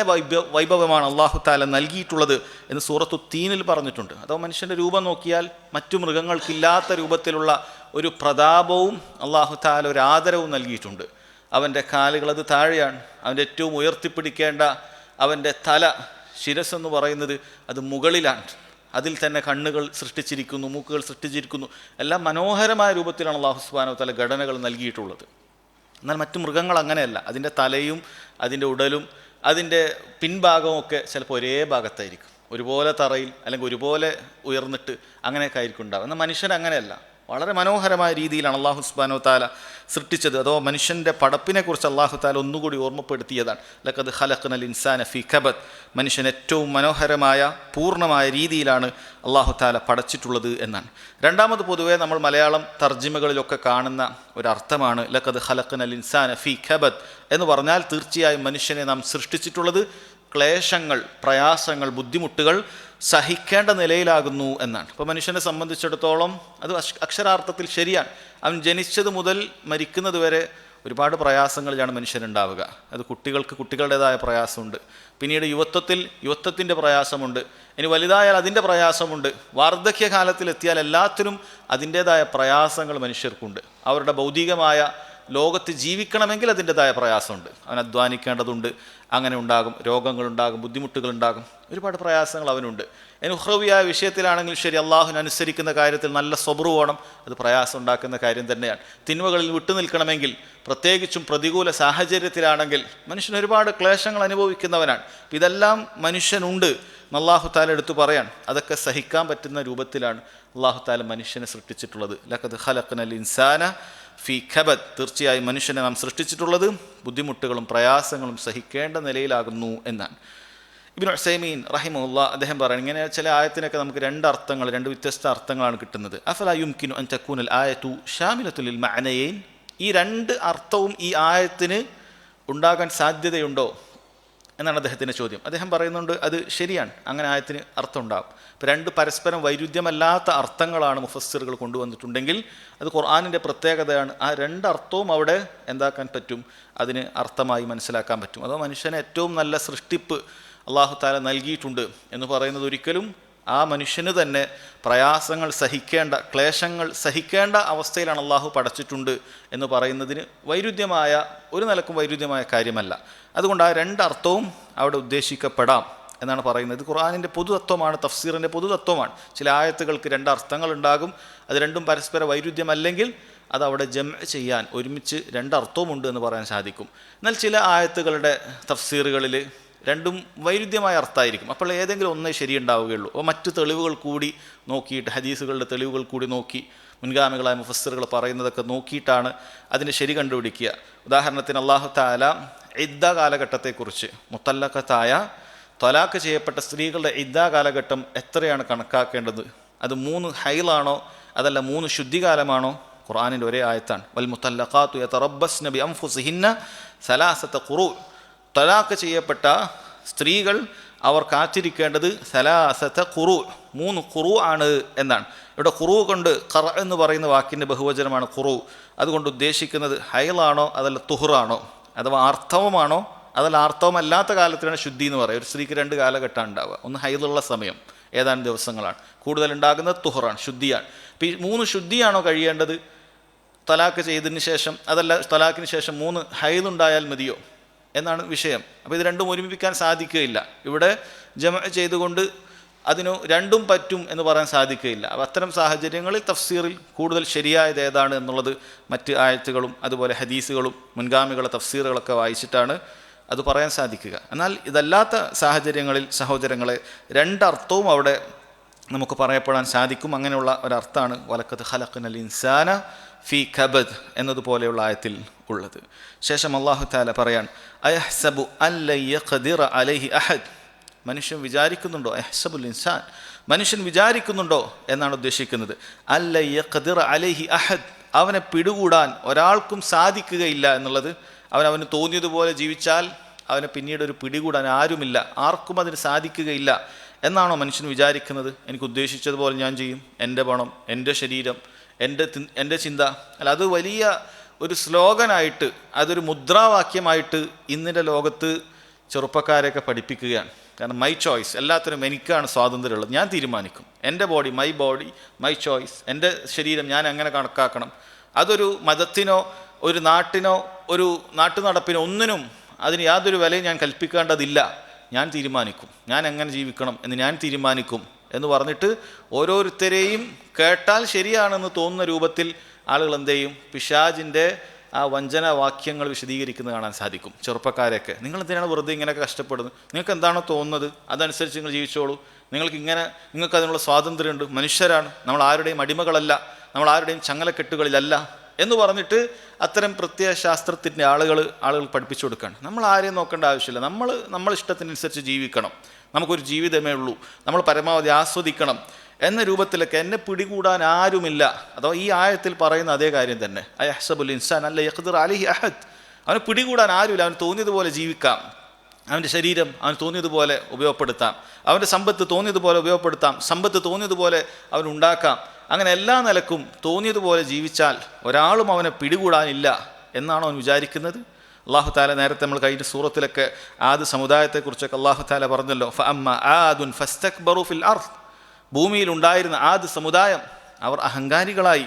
A: വൈഭവമാണ് അല്ലാഹു തആല നൽകിയിട്ടുള്ളത് എന്ന് സൂറത്തു തീനിൽ പറഞ്ഞിട്ടുണ്ട്. അഥവാ മനുഷ്യൻ്റെ രൂപം നോക്കിയാൽ മറ്റു മൃഗങ്ങൾക്കില്ലാത്ത രൂപത്തിലുള്ള ഒരു പ്രതാപവും അല്ലാഹു തആല ഒരു ആദരവും നൽകിയിട്ടുണ്ട്. അവൻ്റെ കാലുകൾ അത് താഴെയാണ്. അവൻ്റെ ഏറ്റവും ഉയർത്തിപ്പിടിക്കേണ്ട അവൻ്റെ തല, ശിരസ്സെന്ന് പറയുന്നത് അത് മുകളിലാണ്. അതിൽ തന്നെ കണ്ണുകൾ സൃഷ്ടിച്ചിരിക്കുന്നു, മൂക്കുകൾ സൃഷ്ടിച്ചിരിക്കുന്നു. എല്ലാം മനോഹരമായ രൂപത്തിലാണ് അല്ലാഹു സുബ്ഹാനഹു വ തആല ഘടനകൾ നൽകിയിട്ടുള്ളത്. എന്നാൽ മറ്റു മൃഗങ്ങൾ അങ്ങനെയല്ല. അതിൻ്റെ തലയും അതിൻ്റെ ഉടലും അതിൻ്റെ പിൻഭാഗവും ഒക്കെ ചിലപ്പോൾ ഒരേ ഭാഗത്തായിരിക്കും, ഒരുപോലെ തറയിൽ അല്ലെങ്കിൽ ഒരുപോലെ ഉയർന്നിട്ട് അങ്ങനെയൊക്കെ ആയിരിക്കും ഉണ്ടാവുക. എന്നാൽ മനുഷ്യൻ അങ്ങനെയല്ല. വളരെ മനോഹരമായ രീതിയിലാണ് അല്ലാഹു സുബ്ഹാനഹു വ തആല സൃഷ്ടിച്ചത്. അതോ മനുഷ്യൻ്റെ പടപ്പിനെക്കുറിച്ച് അല്ലാഹു തആല ഒന്നുകൂടി ഓർമ്മപ്പെടുത്തിയതാണ്. ലഖദ് ഖലഖ്നൽ ഇൻസാന ഫീ കബദ്, മനുഷ്യൻ ഏറ്റവും മനോഹരമായ പൂർണ്ണമായ രീതിയിലാണ് അല്ലാഹു തആല പടച്ചിട്ടുള്ളത് എന്നാണ്. രണ്ടാമത്, പൊതുവേ നമ്മൾ മലയാളം തർജിമകളിലൊക്കെ കാണുന്ന ഒരർത്ഥമാണ് ലഖദ് ഖലഖ്നൽ ഇൻസാന ഫീ കബദ് എന്ന് പറഞ്ഞാൽ തീർച്ചയായും മനുഷ്യനെ നാം സൃഷ്ടിച്ചിട്ടുള്ളത് ക്ലേശങ്ങൾ, പ്രയാസങ്ങൾ, ബുദ്ധിമുട്ടുകൾ സഹിക്കേണ്ട നിലയിലാകുന്നു എന്നാണ്. ഇപ്പോൾ മനുഷ്യനെ സംബന്ധിച്ചിടത്തോളം അത് അക്ഷരാർത്ഥത്തിൽ ശരിയാണ്. അവൻ ജനിച്ചത് മുതൽ മരിക്കുന്നത് വരെ ഒരുപാട് പ്രയാസങ്ങളിലാണ് മനുഷ്യനുണ്ടാവുക. അത് കുട്ടികൾക്ക് കുട്ടികളുടേതായ പ്രയാസമുണ്ട്, പിന്നീട് യുവത്വത്തിൻ്റെ പ്രയാസമുണ്ട്, ഇനി വലുതായാൽ അതിൻ്റെ പ്രയാസമുണ്ട്, വാർദ്ധക്യകാലത്തിലെത്തിയാൽ എല്ലാത്തിനും അതിൻ്റേതായ പ്രയാസങ്ങൾ മനുഷ്യർക്കുണ്ട്. അവരുടെ ഭൗതികമായ ലോകത്ത് ജീവിക്കണമെങ്കിൽ അതിൻ്റെതായ പ്രയാസമുണ്ട്. അവൻ അധ്വാനിക്കേണ്ടതുണ്ട്, അങ്ങനെ ഉണ്ടാകും, രോഗങ്ങളുണ്ടാകും, ബുദ്ധിമുട്ടുകളുണ്ടാകും, ഒരുപാട് പ്രയാസങ്ങൾ അവനുണ്ട്. ഉഖ്റവിയായ വിഷയത്തിലാണെങ്കിലും ശരി, അള്ളാഹുവിനെ അനുസരിക്കുന്ന കാര്യത്തിൽ നല്ല സ്വബ്ർ വേണം. അത് പ്രയാസം ഉണ്ടാക്കുന്ന കാര്യം തന്നെയാണ്. തിന്മകളിൽ വിട്ടുനിൽക്കണമെങ്കിൽ, പ്രത്യേകിച്ചും പ്രതികൂല സാഹചര്യത്തിലാണെങ്കിൽ മനുഷ്യൻ ഒരുപാട് ക്ലേശങ്ങൾ അനുഭവിക്കുന്നവനാണ്. ഇതെല്ലാം മനുഷ്യനുണ്ട് അല്ലാഹു തആല എടുത്തു പറയാൻ. അതൊക്കെ സഹിക്കാൻ പറ്റുന്ന രൂപത്തിലാണ് അല്ലാഹു തആല മനുഷ്യനെ സൃഷ്ടിച്ചിട്ടുള്ളത്. ലഖദ് ഖലഖ്നൽ ഇൻസാന ഫീ കബദ്, തീർച്ചയായും മനുഷ്യനെ നാം സൃഷ്ടിച്ചിട്ടുള്ളത് ബുദ്ധിമുട്ടുകളും പ്രയാസങ്ങളും സഹിക്കേണ്ട നിലയിലാകുന്നു എന്നാണ്. ഇബ്നു ഉസൈമീൻ റഹിമഹുല്ലാഹ് അദ്ദേഹം പറയുന്നത്, ഇങ്ങനെ ചില ആയത്തിനൊക്കെ നമുക്ക് രണ്ട് വ്യത്യസ്ത അർത്ഥങ്ങളാണ് കിട്ടുന്നത്. അഫലാ യുംകിനു അൻ തകൂനൽ ആയതു ഷാമിലത്തുൽ ലിൽ മഅനയൈൻ, ഈ രണ്ട് അർത്ഥവും ഈ ആയത്തിന് ഉണ്ടാകാൻ സാധ്യതയുണ്ടോ എന്നാണ് അദ്ദേഹത്തിൻ്റെ ചോദ്യം. അദ്ദേഹം പറയുന്നുണ്ട് അത് ശരിയാണ്, അങ്ങനെ ആയത്തിന് അർത്ഥം ഉണ്ടാകും. ഇപ്പോൾ രണ്ട് പരസ്പരം വൈരുദ്ധ്യമല്ലാത്ത അർത്ഥങ്ങളാണ് മുഫസ്സിറുകൾ കൊണ്ടുവന്നിട്ടുണ്ടെങ്കിൽ അത് ഖുർആനിൻ്റെ പ്രത്യേകതയാണ്. ആ രണ്ടർത്ഥവും അവിടെ എന്താക്കാൻ പറ്റും, അതിന് അർത്ഥമായി മനസ്സിലാക്കാൻ പറ്റും. അതോ മനുഷ്യനെ ഏറ്റവും നല്ല സൃഷ്ടിപ്പ് അല്ലാഹു തആല നൽകിയിട്ടുണ്ട് എന്ന് പറയുന്നത് ഒരിക്കലും ആ മനുഷ്യന് തന്നെ പ്രയാസങ്ങൾ സഹിക്കേണ്ട, ക്ലേശങ്ങൾ സഹിക്കേണ്ട അവസ്ഥയിലാണ് അള്ളാഹു പടച്ചിട്ടുണ്ട് എന്ന് പറയുന്നതിന് ഒരു നിലക്കും വൈരുദ്ധ്യമായ കാര്യമല്ല. അതുകൊണ്ട് ആ രണ്ടർത്ഥവും അവിടെ ഉദ്ദേശിക്കപ്പെടാം എന്നാണ് പറയുന്നത്. ഇത് ഖുർആനിൻ്റെ പൊതുതത്വമാണ്, തഫ്സീറിൻ്റെ പൊതുതത്വമാണ്. ചില ആയത്തുകൾക്ക് രണ്ട് അർത്ഥങ്ങളുണ്ടാകും, അത് രണ്ടും പരസ്പര വൈരുദ്ധ്യമല്ലെങ്കിൽ അത് അവിടെ ജംഅ് ചെയ്യാൻ, ഒരുമിച്ച് രണ്ടർത്ഥവുമുണ്ട് എന്ന് പറയാൻ സാധിക്കും. എന്നാൽ ചില ആയത്തുകളുടെ തഫ്സീറുകളിൽ രണ്ടും വൈരുദ്ധ്യമായ അർത്ഥമായിരിക്കും. അപ്പോൾ ഏതെങ്കിലും ഒന്നേ ശരിയുണ്ടാവുകയുള്ളൂ. അപ്പോൾ മറ്റു തെളിവുകൾ കൂടി നോക്കിയിട്ട്, ഹദീസുകളുടെ തെളിവുകൾ കൂടി നോക്കി, മുൻഗാമികളായ മുഫസ്സിറുകൾ പറയുന്നതൊക്കെ നോക്കിയിട്ടാണ് അതിന് ശരി കണ്ടുപിടിക്കുക. ഉദാഹരണത്തിന് അല്ലാഹു തആല ഇദ്ദ കാലഘട്ടത്തെക്കുറിച്ച്, മുത്തല്ലഖത്തായ ത്വലാഖ് ചെയ്യപ്പെട്ട സ്ത്രീകളുടെ ഇദ്ദ കാലഘട്ടം എത്രയാണ് കണക്കാക്കേണ്ടത്, അത് 3 ഹൈലാണോ അതല്ല 3 ശുദ്ധികാലമാണോ, ഖുർആനിൻ്റെ ഒരേ ആയത്താണ്. വൽ മുത്തല്ലഖാത്തു യതറബ്ബസ്ന ബി അൻഫുസിഹിന്ന സലാസത ഖുറൂ, തലാഖ് ചെയ്യപ്പെട്ട സ്ത്രീകൾ അവർ കാത്തിരിക്കേണ്ടത് സലാസത ഖുറൂ, 3 ഖുറൂ ആണ് എന്നാണ്. ഇവിടെ ഖുറൂ കൊണ്ട് ഖറ എന്ന് പറയുന്ന വാക്കിൻ്റെ ബഹുവചനമാണ് ഖുറൂ. അതുകൊണ്ട് ഉദ്ദേശിക്കുന്നത് ഹൈലാണോ അതല്ല തുഹ്റാണോ, അഥവാ ആർത്തവമാണോ അതല്ല ആർത്തവമല്ലാത്ത കാലത്തിലാണ് ശുദ്ധി എന്ന് പറയുക. ഒരു സ്ത്രീക്ക് 2 കാലഘട്ടമാണ് ഉണ്ടാവുക. ഒന്ന് ഹൈലുള്ള സമയം, ഏതാനും ദിവസങ്ങളാണ്. കൂടുതലുണ്ടാകുന്നത് തുഹറാണ്, ശുദ്ധിയാണ്. അപ്പോൾ ഈ 3 ശുദ്ധിയാണോ കഴിയേണ്ടത് തലാഖ് ചെയ്തതിന് ശേഷം, അതല്ല തലാഖിന് ശേഷം 3 ഹൈലുണ്ടായാൽ മതിയോ എന്നാണ് വിഷയം. അപ്പോൾ ഇത് രണ്ടും ഒരുമിപ്പിക്കാൻ സാധിക്കുകയില്ല. ഇവിടെ ജമഅ് ചെയ്തുകൊണ്ട് അതിനു രണ്ടും പറ്റും എന്ന് പറയാൻ സാധിക്കുകയില്ല. അപ്പോൾ അത്തരം സാഹചര്യങ്ങളിൽ തഫ്സീറിൽ കൂടുതൽ ശരിയായത് ഏതാണ് എന്നുള്ളത് മറ്റ് ആയത്തുകളും അതുപോലെ ഹദീസുകളും മുൻഗാമികളുടെ തഫ്സീറുകളൊക്കെ വായിച്ചിട്ടാണ് അത് പറയാൻ സാധിക്കുക. എന്നാൽ ഇതല്ലാത്ത സാഹചര്യങ്ങളിൽ സഹോദരങ്ങളെ രണ്ടർത്ഥവും അവിടെ നമുക്ക് പറയപ്പെടാൻ സാധിക്കും. അങ്ങനെയുള്ള ഒരർത്ഥമാണ് വലഖദ് ഖലഖ്നൽ ഇൻസാന ഫീ കബദ് എന്നതുപോലെയുള്ള ആയത്തിൽ ഉള്ളത്. ശേഷം അല്ലാഹു തആല പറയാൻ, അയഹ്സബു അല്ലൻ യഖ്ദിറ അലൈഹി അഹദ്, മനുഷ്യൻ വിചാരിക്കുന്നുണ്ടോ, അയഹ്സബുൽ ഇൻസാൻ, മനുഷ്യൻ വിചാരിക്കുന്നുണ്ടോ എന്നാണ് ഉദ്ദേശിക്കുന്നത്. അല്ലൻ യഖ്ദിറ അലൈഹി അഹദ്, അവനെ പിടികൂടാൻ ഒരാൾക്കും സാധിക്കുകയില്ല എന്നുള്ളത്. അവന് തോന്നിയതുപോലെ ജീവിച്ചാൽ അവനെ പിന്നീട് ഒരു പിടികൂടാൻ ആരുമില്ല, ആർക്കും അതിന് സാധിക്കുകയില്ല എന്നാണോ മനുഷ്യൻ വിചാരിക്കുന്നത്? എനിക്ക് ഉദ്ദേശിച്ചതുപോലെ ഞാൻ ചെയ്യും, എൻ്റെ പണം, എൻ്റെ ശരീരം, എൻ്റെ ചിന്ത. അല്ല, അത് വലിയ ഒരു സ്ലോഗനായിട്ട്, അതൊരു മുദ്രാവാക്യമായിട്ട് ഇന്നിൻ്റെ ലോകത്ത് ചെറുപ്പക്കാരെയൊക്കെ പഠിപ്പിക്കുകയാണ്. കാരണം മൈ ചോയ്സ്, എല്ലാത്തിനും എനിക്കാണ് സ്വാതന്ത്ര്യമുള്ളത്, ഞാൻ തീരുമാനിക്കും, എൻ്റെ body my body my choice, എൻ്റെ ശരീരം ഞാൻ എങ്ങനെ കണക്കാക്കണം. അതൊരു മതത്തിനോ ഒരു നാട്ടിനോ ഒരു നാട്ടുനടപ്പിനോ ഒന്നിനും അതിന് യാതൊരു വിലയും ഞാൻ കൽപ്പിക്കേണ്ടതില്ല. ഞാൻ തീരുമാനിക്കും, ഞാൻ എങ്ങനെ ജീവിക്കണം എന്ന് ഞാൻ തീരുമാനിക്കും എന്ന് പറഞ്ഞിട്ട് ഓരോരുത്തരെയും കേട്ടാൽ ശരിയാണെന്ന് തോന്നുന്ന രൂപത്തിൽ ആളുകൾ എന്ത് ചെയ്യും, പിശാചിൻ്റെ ആ വഞ്ചന വാക്യങ്ങൾ വിശദീകരിക്കുന്നത് കാണാൻ സാധിക്കും. ചെറുപ്പക്കാരെയൊക്കെ, നിങ്ങൾ എന്തിനാണ് വെറുതെ ഇങ്ങനെയൊക്കെ കഷ്ടപ്പെടുന്നത്, നിങ്ങൾക്ക് എന്താണോ തോന്നുന്നത് അതനുസരിച്ച് നിങ്ങൾ ജീവിച്ചോളൂ, നിങ്ങൾക്ക് അതിനുള്ള സ്വാതന്ത്ര്യമുണ്ട്, മനുഷ്യരാണ്, നമ്മൾ ആരുടെയും അടിമകളല്ല, നമ്മൾ ആരുടെയും ചങ്ങലക്കെട്ടുകളിലല്ല എന്ന് പറഞ്ഞിട്ട് അത്തരം പ്രത്യയശാസ്ത്രത്തിൻ്റെ ആളുകൾ പഠിപ്പിച്ചു കൊടുക്കുകയാണ്. നമ്മൾ ആരെയും നോക്കേണ്ട ആവശ്യമില്ല, നമ്മൾ ഇഷ്ടത്തിനനുസരിച്ച് ജീവിക്കണം, നമുക്കൊരു ജീവിതമേ ഉള്ളൂ, നമ്മൾ പരമാവധി ആസ്വദിക്കണം എന്ന രൂപത്തിലൊക്കെ എന്നെ പിടികൂടാൻ ആരുമില്ല. അഥവാ ഈ ആയത്തിൽ പറയുന്ന അതേ കാര്യം തന്നെ, അയഹ്സബുൽ ഇൻസാൻ അല്ല യഖ്ദിറ അലൈഹി അഹദ്, അവനെ പിടികൂടാൻ ആരുമില്ല, അവന് തോന്നിയതുപോലെ ജീവിക്കാം, അവൻ്റെ ശരീരം അവന് തോന്നിയതുപോലെ ഉപയോഗപ്പെടുത്താം, അവൻ്റെ സമ്പത്ത് തോന്നിയതുപോലെ ഉപയോഗപ്പെടുത്താം, സമ്പത്ത് തോന്നിയതുപോലെ അവനുണ്ടാക്കാം. അങ്ങനെ എല്ലാ നിലക്കും തോന്നിയതുപോലെ ജീവിച്ചാൽ ഒരാളും അവനെ പിടികൂടാനില്ല എന്നാണോ അവൻ വിചാരിക്കുന്നത്? അല്ലാഹു തആല നേരത്തെ നമ്മൾ കഴിഞ്ഞ സൂറത്തിലൊക്കെ ആദ് സമുദായത്തെക്കുറിച്ചൊക്കെ അല്ലാഹു തആല പറഞ്ഞല്ലോ, ഫഅമ്മ ആദുൻ ഫസ്തക്ബറു ഫിൽ അർദ്, ഭൂമിയിൽ ഉണ്ടായിരുന്ന ആദ് സമുദായം അവർ അഹങ്കാരികളായി,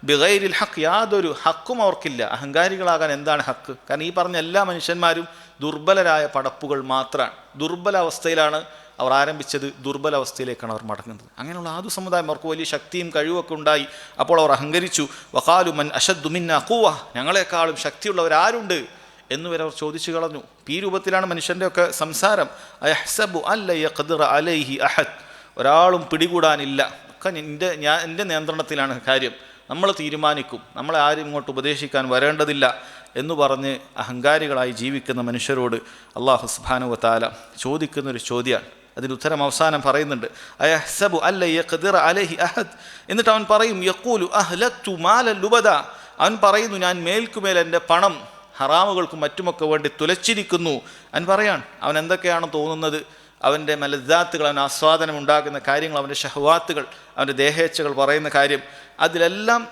A: ബിഗൈരിൽ ഹക്ക്, യാതൊരു ഹക്കും അവർക്കില്ല. അഹങ്കാരികളാകാൻ എന്താണ് ഹക്ക്? കാരണം ഈ പറഞ്ഞ എല്ലാ മനുഷ്യന്മാരും ദുർബലരായ പടപ്പുകൾ മാത്രമാണ്. ദുർബല അവസ്ഥയിലാണ് അവർ ആരംഭിച്ചത്, ദുർബല അവസ്ഥയിലേക്കാണ് അവർ മടങ്ങുന്നത്. അങ്ങനെയുള്ള ആദു സമുദായം അവർക്ക് വലിയ ശക്തിയും കഴിവൊക്കെ ഉണ്ടായി. അപ്പോൾ അവർ അഹങ്കരിച്ചു. വഖാലു മൻ അശദ്ദു മിന്നാ ഖുവ്വ, ഞങ്ങളെക്കാളും ശക്തിയുള്ളവരാരുണ്ട് എന്നുവരെ അവർ ചോദിച്ചു കളഞ്ഞു. ഈ രൂപത്തിലാണ് മനുഷ്യൻ്റെ ഒക്കെ സംസാരം. അയഹ്സബു അല്ല യഖ്ദിറ അലൈഹി അഹദ്, ഒരാളും പിടികൂടാനില്ല, ഒക്കെ എൻ്റെ നിയന്ത്രണത്തിലാണ് കാര്യം, നമ്മൾ തീരുമാനിക്കും, നമ്മളെ ആരും ഇങ്ങോട്ട് ഉപദേശിക്കാൻ വരേണ്ടതില്ല എന്ന് പറഞ്ഞ് അഹങ്കാരികളായി ജീവിക്കുന്ന മനുഷ്യരോട് അല്ലാഹു സുബ്ഹാനഹു വ തആല ചോദിക്കുന്നൊരു ചോദ്യമാണ്. അതിന് ഉത്തരം അവസാനം പറയുന്നുണ്ട്. അയഹ്സബു അല്ല യഖ്ദിറ അലൈഹി അഹദ്, എന്നിട്ട് അവൻ പറയും യഖൂലു അഹ്ലക്തു മാലൻ ലുബദ, അവൻ പറയുന്നു ഞാൻ മേൽക്കുമേൽ എൻ്റെ പണം ഹറാമുകൾക്കും മറ്റുമൊക്കെ വേണ്ടി തുലച്ചിരിക്കുന്നു. അവൻ പറയാൻ അവൻ എന്തൊക്കെയാണ് തോന്നുന്നത്, അവൻ്റെ മലദ്ദാത്തുകൾ, അവൻ ആസ്വാദനം ഉണ്ടാക്കുന്ന കാര്യങ്ങൾ, അവൻ്റെ ഷഹ്വാത്തുകൾ, അവൻ്റെ ദേഹേച്ഛകൾ പറയുന്ന കാര്യം, അതിലെല്ലാം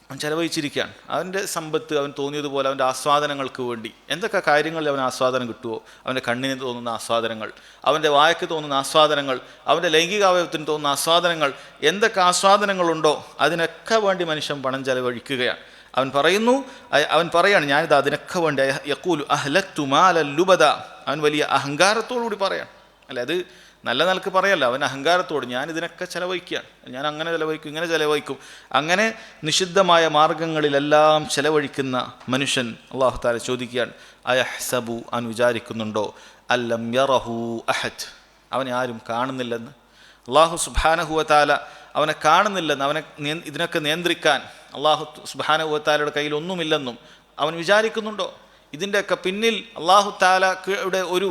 A: അവൻ ചെലവഴിച്ചിരിക്കുകയാണ്. അവൻ്റെ സമ്പത്ത് അവൻ തോന്നിയതുപോലെ അവൻ്റെ ആസ്വാദനങ്ങൾക്ക് വേണ്ടി എന്തൊക്കെ കാര്യങ്ങളിൽ അവൻ ആസ്വാദനം കിട്ടുമോ, അവൻ്റെ കണ്ണിന് തോന്നുന്ന ആസ്വാദനങ്ങൾ, അവൻ്റെ വായക്ക് തോന്നുന്ന ആസ്വാദനങ്ങൾ, അവൻ്റെ ലൈംഗികാവയവത്തിന് തോന്നുന്ന ആസ്വാദനങ്ങൾ, എന്തൊക്കെ ആസ്വാദനങ്ങളുണ്ടോ അതിനൊക്കെ വേണ്ടി മനുഷ്യൻ പണം ചെലവഴിക്കുകയാണ്. അവൻ പറയാണ് ഞാനിത് അതിനൊക്കെ വേണ്ടി യഖൂലു അഹ്ലക്തു മാലൻ ലുബദ, അവൻ വലിയ അഹങ്കാരത്തോടുകൂടി പറയാണ്. അല്ലെ, അത് നല്ല നിലക്ക് പറയല്ല, അവൻ അഹങ്കാരത്തോട് ഞാൻ ഇതിനൊക്കെ ചെലവഴിക്കുകയാണ്, ഞാൻ അങ്ങനെ ചെലവഴിക്കും, ഇങ്ങനെ ചെലവഴിക്കും. അങ്ങനെ നിഷിദ്ധമായ മാർഗങ്ങളിലെല്ലാം ചെലവഴിക്കുന്ന മനുഷ്യൻ അല്ലാഹു തആല ചോദിക്കുകയാണ് അയഹ്സബു, അവൻ വിചാരിക്കുന്നുണ്ടോ അല്ലം യറഹു അഹദ്, അവനെ ആരും കാണുന്നില്ലെന്ന്. അല്ലാഹു സുബ്ഹാനഹു വ തആല അവനെ കാണുന്നില്ലെന്ന്, അവനെ ഇതിനൊക്കെ നിയന്ത്രിക്കാൻ അല്ലാഹു സുബ്ഹാനഹു വ തആലയുടെ കയ്യിൽ ഒന്നുമില്ലെന്നും അവൻ വിചാരിക്കുന്നുണ്ടോ? ഇതിൻ്റെയൊക്കെ പിന്നിൽ അല്ലാഹു തആലയുടെ ഒരു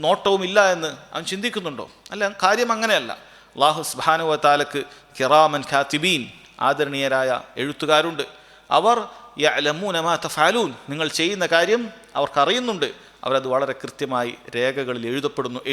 A: നോട്ടവും ഇല്ല എന്ന് അവൻ ചിന്തിക്കുന്നുണ്ടോ? അല്ല, കാര്യം അങ്ങനെയല്ല. അല്ലാഹു സുബ്ഹാനഹു വ തആലക്ക് കിറാമൻ കാതിബീൻ, ആദരണീയരായ എഴുത്തുകാരുണ്ട്. അവർ യഅലമൂന മാ തഫഅലൂൻ, നിങ്ങൾ ചെയ്യുന്ന കാര്യം അവർക്കറിയുന്നുണ്ട്. അവരത് വളരെ കൃത്യമായി രേഖകളിൽ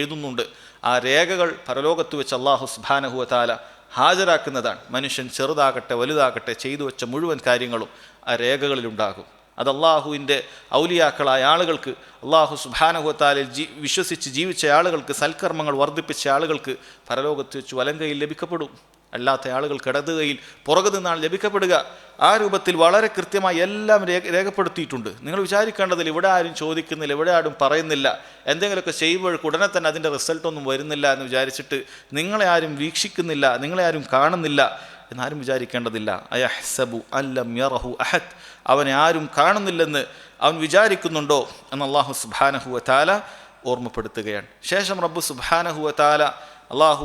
A: എഴുതുന്നുണ്ട്. ആ രേഖകൾ പരലോകത്ത് വെച്ച് അല്ലാഹു സുബ്ഹാനഹു വ തആല ഹാജരാക്കുന്നതാണ്. മനുഷ്യൻ ചെറുതാകട്ടെ വലുതാകട്ടെ ചെയ്തു വെച്ച മുഴുവൻ കാര്യങ്ങളും ആ രേഖകളിലുണ്ടാകും. അത് അള്ളാഹുവിൻ്റെ ഔലിയാക്കളായ ആളുകൾക്ക്, അള്ളാഹു സുബ്ഹാനഹു വ തആലയിൽ വിശ്വസിച്ച് ജീവിച്ച ആളുകൾക്ക്, സൽക്കർമ്മങ്ങൾ വർദ്ധിപ്പിച്ച ആളുകൾക്ക് പരലോകത്ത് വെച്ച് വലങ്കയിൽ ലഭിക്കപ്പെടും. അല്ലാത്ത ആളുകൾക്ക് ഇടത് കൈയിൽ പുറകു നിന്നാണ് ലഭിക്കപ്പെടുക. ആ രൂപത്തിൽ വളരെ കൃത്യമായി എല്ലാം രേഖപ്പെടുത്തിയിട്ടുണ്ട്. നിങ്ങൾ വിചാരിക്കേണ്ടതിൽ ഇവിടെ ആരും ചോദിക്കുന്നില്ല, ഇവിടെ ആരും പറയുന്നില്ല, എന്തെങ്കിലുമൊക്കെ ചെയ്യുമ്പോഴേക്ക് ഉടനെ തന്നെ അതിൻ്റെ റിസൾട്ടൊന്നും വരുന്നില്ല എന്ന് വിചാരിച്ചിട്ട് നിങ്ങളെ ആരും വീക്ഷിക്കുന്നില്ല, നിങ്ങളെ ആരും കാണുന്നില്ല എന്നാരും വിചാരിക്കേണ്ടതില്ല. അയഹ്സബു അല്ലം യറഹു അഹദ്, അവനെ ആരും കാണുന്നില്ലെന്ന് അവൻ വിചാരിക്കുന്നുണ്ടോ എന്ന് അല്ലാഹു സുബ്ഹാനഹു വ തആല ഓർമ്മപ്പെടുത്തുകയാണ്. ശേഷം റബ്ബ് സുബ്ഹാനഹു വ തആല അള്ളാഹു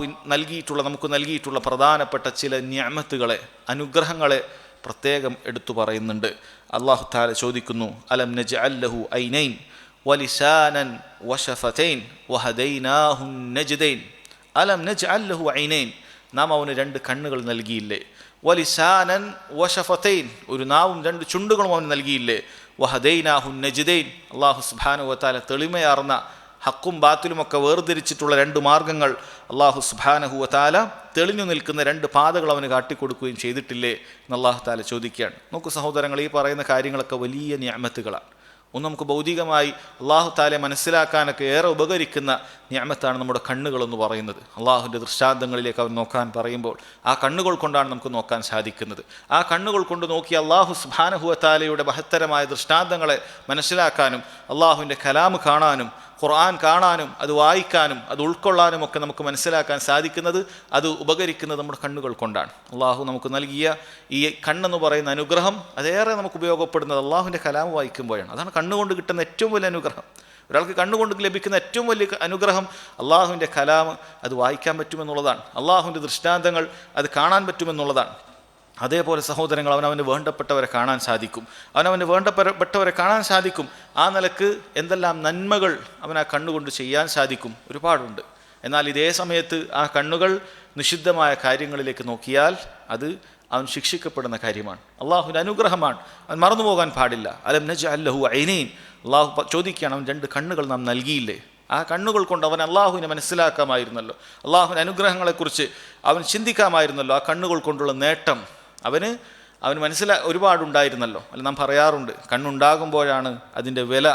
A: നമുക്ക് നൽകിയിട്ടുള്ള പ്രധാനപ്പെട്ട ചില നിഅമത്തുകളെ, അനുഗ്രഹങ്ങളെ പ്രത്യേകം എടുത്തു പറയുന്നുണ്ട്. അല്ലാഹു തആല ചോദിക്കുന്നു അലം നജ്അൽ ലഹു ഐനൈൻ വലിസാനൻ വശഫതൈൻ വഹദൈനാഹു നജ്ദൈൻ. അലം നജ്അൽ ലഹു ഐനൈൻ, നാം അവന് 2 കണ്ണുകൾ നൽകിയില്ലേ? വലിസാനൻ വശഫതൈൻ, ഒരു നാവും 2 ചുണ്ടുകളും അവന് നൽകിയില്ലേ? വഹദൈനാഹു നജ്ദൈൻ, അല്ലാഹു സുബ്ഹാനഹു വ തആല തെളിമയാർന്ന ഹക്കും ബാത്തിലുമൊക്കെ വേർതിരിച്ചിട്ടുള്ള 2 മാർഗങ്ങൾ അല്ലാഹു സുബ്ഹാനഹു വ തആല തെളിഞ്ഞു നിൽക്കുന്ന 2 പാതകൾ അവന് കാട്ടിക്കൊടുക്കുകയും ചെയ്തിട്ടില്ലേ എന്ന് അല്ലാഹു തആല ചോദിക്കുകയാണ്. നോക്കൂ സഹോദരങ്ങൾ, ഈ പറയുന്ന കാര്യങ്ങളൊക്കെ വലിയ നിഅമത്തുകളാണ്. ഒന്ന് നമുക്ക് ഭൗതികമായി അല്ലാഹു തആലയെ മനസ്സിലാക്കാനൊക്കെ ഏറെ ഉപകരിക്കുന്ന നിഅമത്താണ് നമ്മുടെ കണ്ണുകളെന്ന് പറയുന്നത്. അള്ളാഹുവിൻ്റെ ദൃഷ്ടാന്തങ്ങളിലേക്ക് അവൻ നോക്കാൻ പറയുമ്പോൾ ആ കണ്ണുകൾ കൊണ്ടാണ് നമുക്ക് നോക്കാൻ സാധിക്കുന്നത്. ആ കണ്ണുകൾ കൊണ്ട് നോക്കി അല്ലാഹു സുബ്ഹാനഹു വ തആലയുടെ മഹത്തരമായ ദൃഷ്ടാന്തങ്ങളെ മനസ്സിലാക്കാനും അള്ളാഹുവിൻ്റെ കലാം കാണാനും ഖുർആൻ കാണാനും അത് വായിക്കാനും അത് ഉൾക്കൊള്ളാനും ഒക്കെ നമുക്ക് മനസ്സിലാക്കാൻ സാധിക്കുന്നത്, അത് ഉപകരിക്കുന്നത് നമ്മുടെ കണ്ണുകൾ കൊണ്ടാണ്. അള്ളാഹു നമുക്ക് നൽകിയ ഈ കണ്ണെന്ന് പറയുന്ന അനുഗ്രഹം അതേറെ നമുക്ക് ഉപയോഗപ്പെടുന്നത് അള്ളാഹുവിൻ്റെ കലാം വായിക്കുമ്പോഴാണ്. അതാണ് കണ്ണുകൊണ്ട് കിട്ടുന്ന ഏറ്റവും വലിയ അനുഗ്രഹം. ഒരാൾക്ക് കണ്ണുകൊണ്ട് ലഭിക്കുന്ന ഏറ്റവും വലിയ അനുഗ്രഹം അള്ളാഹുവിൻ്റെ കലാം അത് വായിക്കാൻ പറ്റുമെന്നുള്ളതാണ്. അള്ളാഹുവിൻ്റെ ദൃഷ്ടാന്തങ്ങൾ അത് കാണാൻ പറ്റുമെന്നുള്ളതാണ്. അതേപോലെ സഹോദരങ്ങൾ, അവനവന് വേണ്ടപ്പെട്ടവരെ കാണാൻ സാധിക്കും, അവനവന് വേണ്ടപ്പെട്ടവരെ കാണാൻ സാധിക്കും. ആ നിലക്ക് എന്തെല്ലാം നന്മകൾ അവൻ ആ കണ്ണുകൊണ്ട് ചെയ്യാൻ സാധിക്കും, ഒരുപാടുണ്ട്. എന്നാൽ ഇതേ സമയത്ത് ആ കണ്ണുകൾ നിഷിദ്ധമായ കാര്യങ്ങളിലേക്ക് നോക്കിയാൽ അത് അവൻ ശിക്ഷിക്കപ്പെടുന്ന കാര്യമാണ്. അള്ളാഹുവിൻ്റെ അനുഗ്രഹമാണ്, അവൻ മറന്നുപോകാൻ പാടില്ല. അലം നജ്അൽ ലഹു ഐനൈൻ, അള്ളാഹു ചോദിക്കുകയാണ് അവൻ 2 കണ്ണുകൾ നാം നൽകിയില്ലേ? ആ കണ്ണുകൾ കൊണ്ട് അവൻ അള്ളാഹുവിനെ മനസ്സിലാക്കാമായിരുന്നല്ലോ, അള്ളാഹുവിൻ്റെ അനുഗ്രഹങ്ങളെക്കുറിച്ച് അവൻ ചിന്തിക്കാമായിരുന്നല്ലോ. ആ കണ്ണുകൾ കൊണ്ടുള്ള നേട്ടം അവന് ഒരുപാടുണ്ടായിരുന്നല്ലോ. അല്ല, നാം പറയാറുണ്ട് കണ്ണുണ്ടാകുമ്പോഴാണ് അതിൻ്റെ വില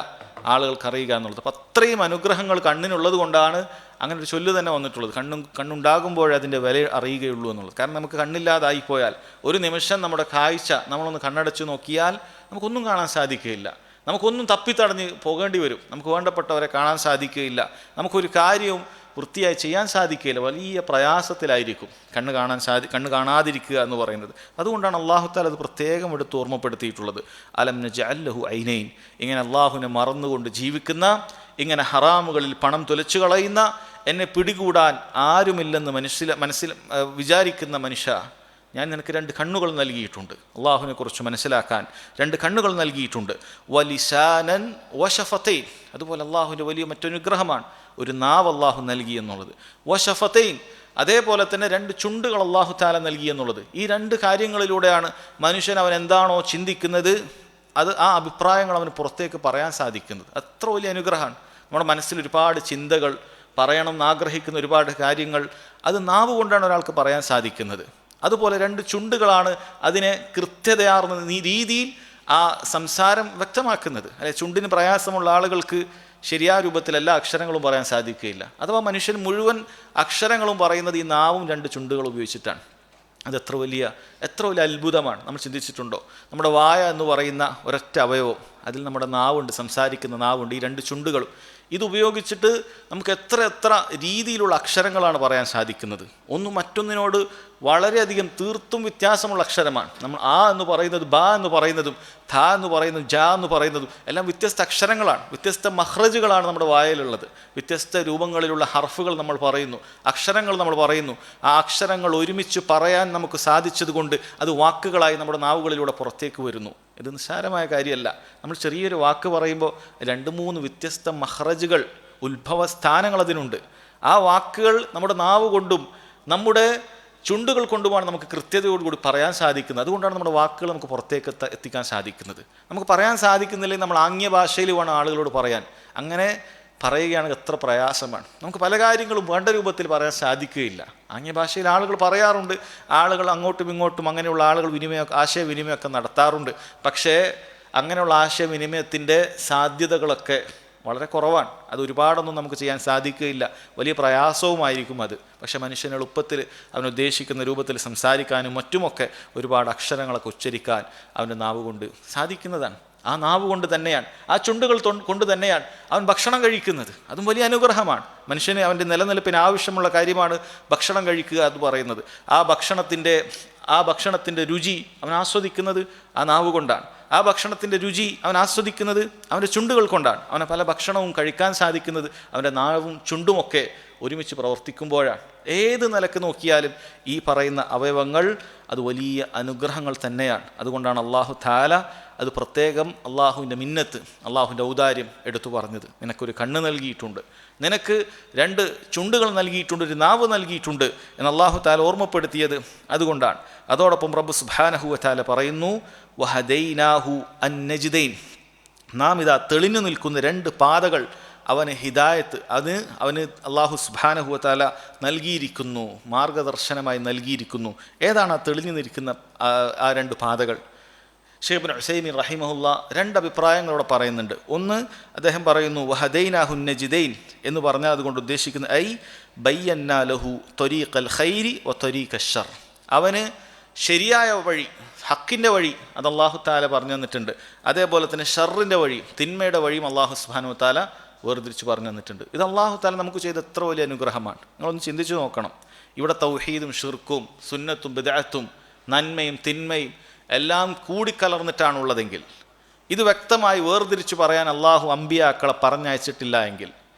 A: ആളുകൾക്ക് അറിയുക എന്നുള്ളത്. അപ്പം അത്രയും അനുഗ്രഹങ്ങൾ കണ്ണിനുള്ളത് കൊണ്ടാണ് അങ്ങനെ ഒരു ചൊല്ല് തന്നെ വന്നിട്ടുള്ളത്. കണ്ണുണ്ടാകുമ്പോഴേ അതിൻ്റെ വില അറിയുകയുള്ളൂ എന്നുള്ളത്. കാരണം നമുക്ക് കണ്ണില്ലാതായിപ്പോയാൽ ഒരു നിമിഷം നമ്മുടെ കാഴ്ച നമ്മളൊന്ന് കണ്ണടച്ച് നോക്കിയാൽ നമുക്കൊന്നും കാണാൻ സാധിക്കുകയില്ല. നമുക്കൊന്നും തപ്പിത്തടഞ്ഞ് പോകേണ്ടി വരും. നമുക്ക് വേണ്ടപ്പെട്ടവരെ കാണാൻ സാധിക്കുകയില്ല. നമുക്കൊരു കാര്യവും വൃത്തിയായി ചെയ്യാൻ സാധിക്കുകയില്ല. വലിയ പ്രയാസത്തിലായിരിക്കും കണ്ണ് കാണാതിരിക്കുക എന്ന് പറയുന്നത്. അതുകൊണ്ടാണ് അല്ലാഹു തആല അത് പ്രത്യേകം എടുത്ത് ഓർമ്മപ്പെടുത്തിയിട്ടുള്ളത്. അലം നജ്അൽ ലഹു ഐനൈൻ, ഇങ്ങനെ അള്ളാഹുവിനെ മറന്നുകൊണ്ട് ജീവിക്കുന്ന, ഇങ്ങനെ ഹറാമുകളിൽ പണം തുലച്ചു കളയുന്ന, എന്നെ പിടികൂടാൻ ആരുമില്ലെന്ന് മനസ്സിൽ വിചാരിക്കുന്ന മനുഷ്യ, ഞാൻ നിനക്ക് 2 കണ്ണുകൾ നൽകിയിട്ടുണ്ട്. അള്ളാഹുവിനെ കുറിച്ച് മനസ്സിലാക്കാൻ 2 കണ്ണുകൾ നൽകിയിട്ടുണ്ട്. വലിസാനൻ വശഫതൈൻ, അതുപോലെ അള്ളാഹുവിൻ്റെ വലിയ മറ്റൊനുഗ്രഹമാണ് ഒരു നാവ് അള്ളാഹു നൽകി എന്നുള്ളത്. വശഫതൈൻ, അതേപോലെ തന്നെ 2 ചുണ്ടുകൾ അള്ളാഹു തആല നൽകി എന്നുള്ളത്. ഈ 2 കാര്യങ്ങളിലൂടെയാണ് മനുഷ്യൻ അവൻ എന്താണോ ചിന്തിക്കുന്നത് അത് ആ അഭിപ്രായങ്ങൾ അവന് പുറത്തേക്ക് പറയാൻ സാധിക്കുന്നത്. അത്ര വലിയ അനുഗ്രഹമാണ്. നമ്മുടെ മനസ്സിൽ ഒരുപാട് ചിന്തകൾ, പറയണം എന്നാഗ്രഹിക്കുന്ന ഒരുപാട് കാര്യങ്ങൾ അത് നാവ് കൊണ്ടാണ് ഒരാൾക്ക് പറയാൻ സാധിക്കുന്നത്. അതുപോലെ 2 ചുണ്ടുകളാണ് അതിനെ കൃത്യതയാർന്ന രീതിയിൽ ആ സംസാരം വ്യക്തമാക്കുന്നത്. അല്ലെ, ചുണ്ടിന് പ്രയാസമുള്ള ആളുകൾക്ക് ശരിയായ രൂപത്തിൽ എല്ലാ അക്ഷരങ്ങളും പറയാൻ സാധിക്കുകയില്ല. അഥവാ മനുഷ്യൻ മുഴുവൻ അക്ഷരങ്ങളും പറയുന്നത് ഈ നാവും 2 ചുണ്ടുകൾ ഉപയോഗിച്ചിട്ടാണ്. അത് എത്ര വലിയ അത്ഭുതമാണ്. നമ്മൾ ചിന്തിച്ചിട്ടുണ്ടോ? നമ്മുടെ വായ എന്ന് പറയുന്ന ഒരൊറ്റ അവയവം, അതിൽ നമ്മുടെ നാവുണ്ട്, സംസാരിക്കുന്ന നാവുണ്ട്, ഈ 2 ചുണ്ടുകളും. ഇതുപയോഗിച്ചിട്ട് നമുക്ക് എത്ര രീതിയിലുള്ള അക്ഷരങ്ങളാണ് പറയാൻ സാധിക്കുന്നത്. ഒന്ന് മറ്റൊന്നിനോട് വളരെയധികം തീർത്തും വ്യത്യാസമുള്ള അക്ഷരമാണ്. നമ്മൾ ആ എന്ന് പറയുന്നത്, ബ എന്ന് പറയുന്നതും, ഥ എന്ന് പറയുന്നതും, ജ എന്ന് പറയുന്നതും എല്ലാം വ്യത്യസ്ത അക്ഷരങ്ങളാണ്, വ്യത്യസ്ത മഹ്റജുകളാണ് നമ്മുടെ വായയിലുള്ളത്. വ്യത്യസ്ത രൂപങ്ങളിലുള്ള ഹർഫുകൾ നമ്മൾ പറയുന്നു, അക്ഷരങ്ങൾ നമ്മൾ പറയുന്നു. ആ അക്ഷരങ്ങൾ ഒരുമിച്ച് പറയാൻ നമുക്ക് സാധിച്ചതുകൊണ്ട് അത് വാക്കുകളായി നമ്മുടെ നാവുകളിലൂടെ പുറത്തേക്ക് വരുന്നു. ഇത് നിസ്സാരമായ കാര്യമല്ല. നമ്മൾ ചെറിയൊരു വാക്ക് പറയുമ്പോൾ 2-3 വ്യത്യസ്ത മഹ്റജുകൾ, ഉത്ഭവസ്ഥാനങ്ങൾ അതിനുണ്ട്. ആ വാക്കുകൾ നമ്മുടെ നാവ് കൊണ്ടും നമ്മുടെ ചുണ്ടുകൾ കൊണ്ടുമാണ് നമുക്ക് കൃത്യതയോടുകൂടി പറയാൻ സാധിക്കുന്നത്. അതുകൊണ്ടാണ് നമ്മുടെ വാക്കുകൾ നമുക്ക് പുറത്തേക്ക് എത്തിക്കാൻ സാധിക്കുന്നത്. നമുക്ക് പറയാൻ സാധിക്കുന്നില്ലെങ്കിൽ നമ്മൾ ആംഗ്യ ഭാഷയിൽ വേണം ആളുകളോട് പറയാൻ. അങ്ങനെ പറയുകയാണെങ്കിൽ എത്ര പ്രയാസമാണ്. നമുക്ക് പല കാര്യങ്ങളും വേണ്ട രൂപത്തിൽ പറയാൻ സാധിക്കുകയില്ല. ആംഗ്യഭാഷയിൽ ആളുകൾ പറയാറുണ്ട്, ആളുകൾ അങ്ങോട്ടും ഇങ്ങോട്ടും അങ്ങനെയുള്ള ആളുകൾ ആശയവിനിമയമൊക്കെ നടത്താറുണ്ട്. പക്ഷേ അങ്ങനെയുള്ള ആശയവിനിമയത്തിൻ്റെ സാധ്യതകളൊക്കെ വളരെ കുറവാണ്. അത് ഒരുപാടൊന്നും നമുക്ക് ചെയ്യാൻ സാധിക്കുകയില്ല. വലിയ പ്രയാസവുമായിരിക്കും അത്. പക്ഷേ മനുഷ്യൻ എളുപ്പത്തിൽ അവനുദ്ദേശിക്കുന്ന രൂപത്തിൽ സംസാരിക്കാനും മറ്റുമൊക്കെ ഒരുപാട് അക്ഷരങ്ങളൊക്കെ ഉച്ചരിക്കാൻ അവൻ്റെ നാവ് കൊണ്ട് സാധിക്കുന്നതാണ്. ആ നാവ് കൊണ്ട് തന്നെയാണ്, ആ ചുണ്ടുകൾ കൊണ്ട് തന്നെയാണ് അവൻ ഭക്ഷണം കഴിക്കുന്നത്. അതും വലിയ അനുഗ്രഹമാണ്. മനുഷ്യന് അവൻ്റെ നിലനിൽപ്പിന് ആവശ്യമുള്ള കാര്യമാണ് ഭക്ഷണം കഴിക്കുക എന്ന് പറയുന്നത്. ആ ഭക്ഷണത്തിൻ്റെ രുചി അവൻ ആസ്വദിക്കുന്നത് ആ നാവ് കൊണ്ടാണ്. ആ ഭക്ഷണത്തിൻ്റെ രുചി അവൻ ആസ്വദിക്കുന്നത് അവൻ്റെ ചുണ്ടുകൾ കൊണ്ടാണ്. അവനെ പല ഭക്ഷണവും കഴിക്കാൻ സാധിക്കുന്നത് അവൻ്റെ നാവും ചുണ്ടുമൊക്കെ ഒരുമിച്ച് പ്രവർത്തിക്കുമ്പോഴാണ്. ഏത് നിലക്ക് നോക്കിയാലും ഈ പറയുന്ന അവയവങ്ങൾ അത് വലിയ അനുഗ്രഹങ്ങൾ തന്നെയാണ്. അതുകൊണ്ടാണ് അല്ലാഹു തആല അത് പ്രത്യേകം അള്ളാഹുവിൻ്റെ മിന്നത്ത്, അള്ളാഹുവിൻ്റെ ഔദാര്യം എടുത്തു പറഞ്ഞത്. നിനക്കൊരു കണ്ണ് നൽകിയിട്ടുണ്ട്, നിനക്ക് 2 ചുണ്ടുകൾ നൽകിയിട്ടുണ്ട്, ഒരു നാവ് നൽകിയിട്ടുണ്ട് എന്ന് അല്ലാഹു തആല ഓർമ്മപ്പെടുത്തിയത് അതുകൊണ്ടാണ്. അതോടൊപ്പം റബ്ബ് സുബ്ഹാനഹു വ തആല പറയുന്നു, വഹദൈനാഹു അൻ-നജ്ദൈൻ, നാം ഇതാ തെളിഞ്ഞു നിൽക്കുന്ന 2 പാതകൾ അവന് ഹിദായത്ത്, അവന് അല്ലാഹു സുബ്ഹാനഹു വ തആല നൽകിയിരിക്കുന്നു, മാർഗദർശനമായി നൽകിയിരിക്കുന്നു. ഏതാണ് ആ തെളിഞ്ഞു നിൽക്കുന്ന ആ 2 പാതകൾ? ഷെയ്ഖ് ഇബ്നു ഉസൈമീൻ റഹിമഹുല്ലാ 2 അഭിപ്രായങ്ങളോടെ പറയുന്നുണ്ട്. ഒന്ന്, അദ്ദേഹം പറയുന്നു വഹദൈനാഹു നജ്ദൈൻ എന്ന് പറഞ്ഞാൽ അതുകൊണ്ട് ഉദ്ദേശിക്കുന്നത് ഐ ബയ്യന്നാ ലഹു ത്വരീഖൽ ഖൈരി വ ത്വരീഖൽ ശർ, അവന് ശരിയായ വഴി, ഹക്കിൻ്റെ വഴി അത് അല്ലാഹു തആല പറഞ്ഞു തന്നിട്ടുണ്ട്. അതേപോലെ തന്നെ ഷർറിൻ്റെ വഴി, തിന്മയുടെ വഴിയും അല്ലാഹു സുബ്ഹാനഹു വ തആല വേർതിരിച്ച് പറഞ്ഞു തന്നിട്ടുണ്ട്. ഇത് അല്ലാഹു തആല നമുക്ക് ചെയ്ത എത്ര വലിയ അനുഗ്രഹമാണ്. നിങ്ങളൊന്ന് ചിന്തിച്ചു നോക്കണം. ഇവിടെ തൗഹീദും ഷിർക്കും സുന്നത്തും ബിദ്അത്തും നന്മയും തിന്മയും എല്ലാം കൂടിക്കലർന്നിട്ടാണുള്ളതെങ്കിൽ, ഇത് വ്യക്തമായി വേർതിരിച്ച് പറയാൻ അള്ളാഹു അമ്പിയാക്കളെ പറഞ്ഞയച്ചിട്ടില്ല എങ്കിൽ,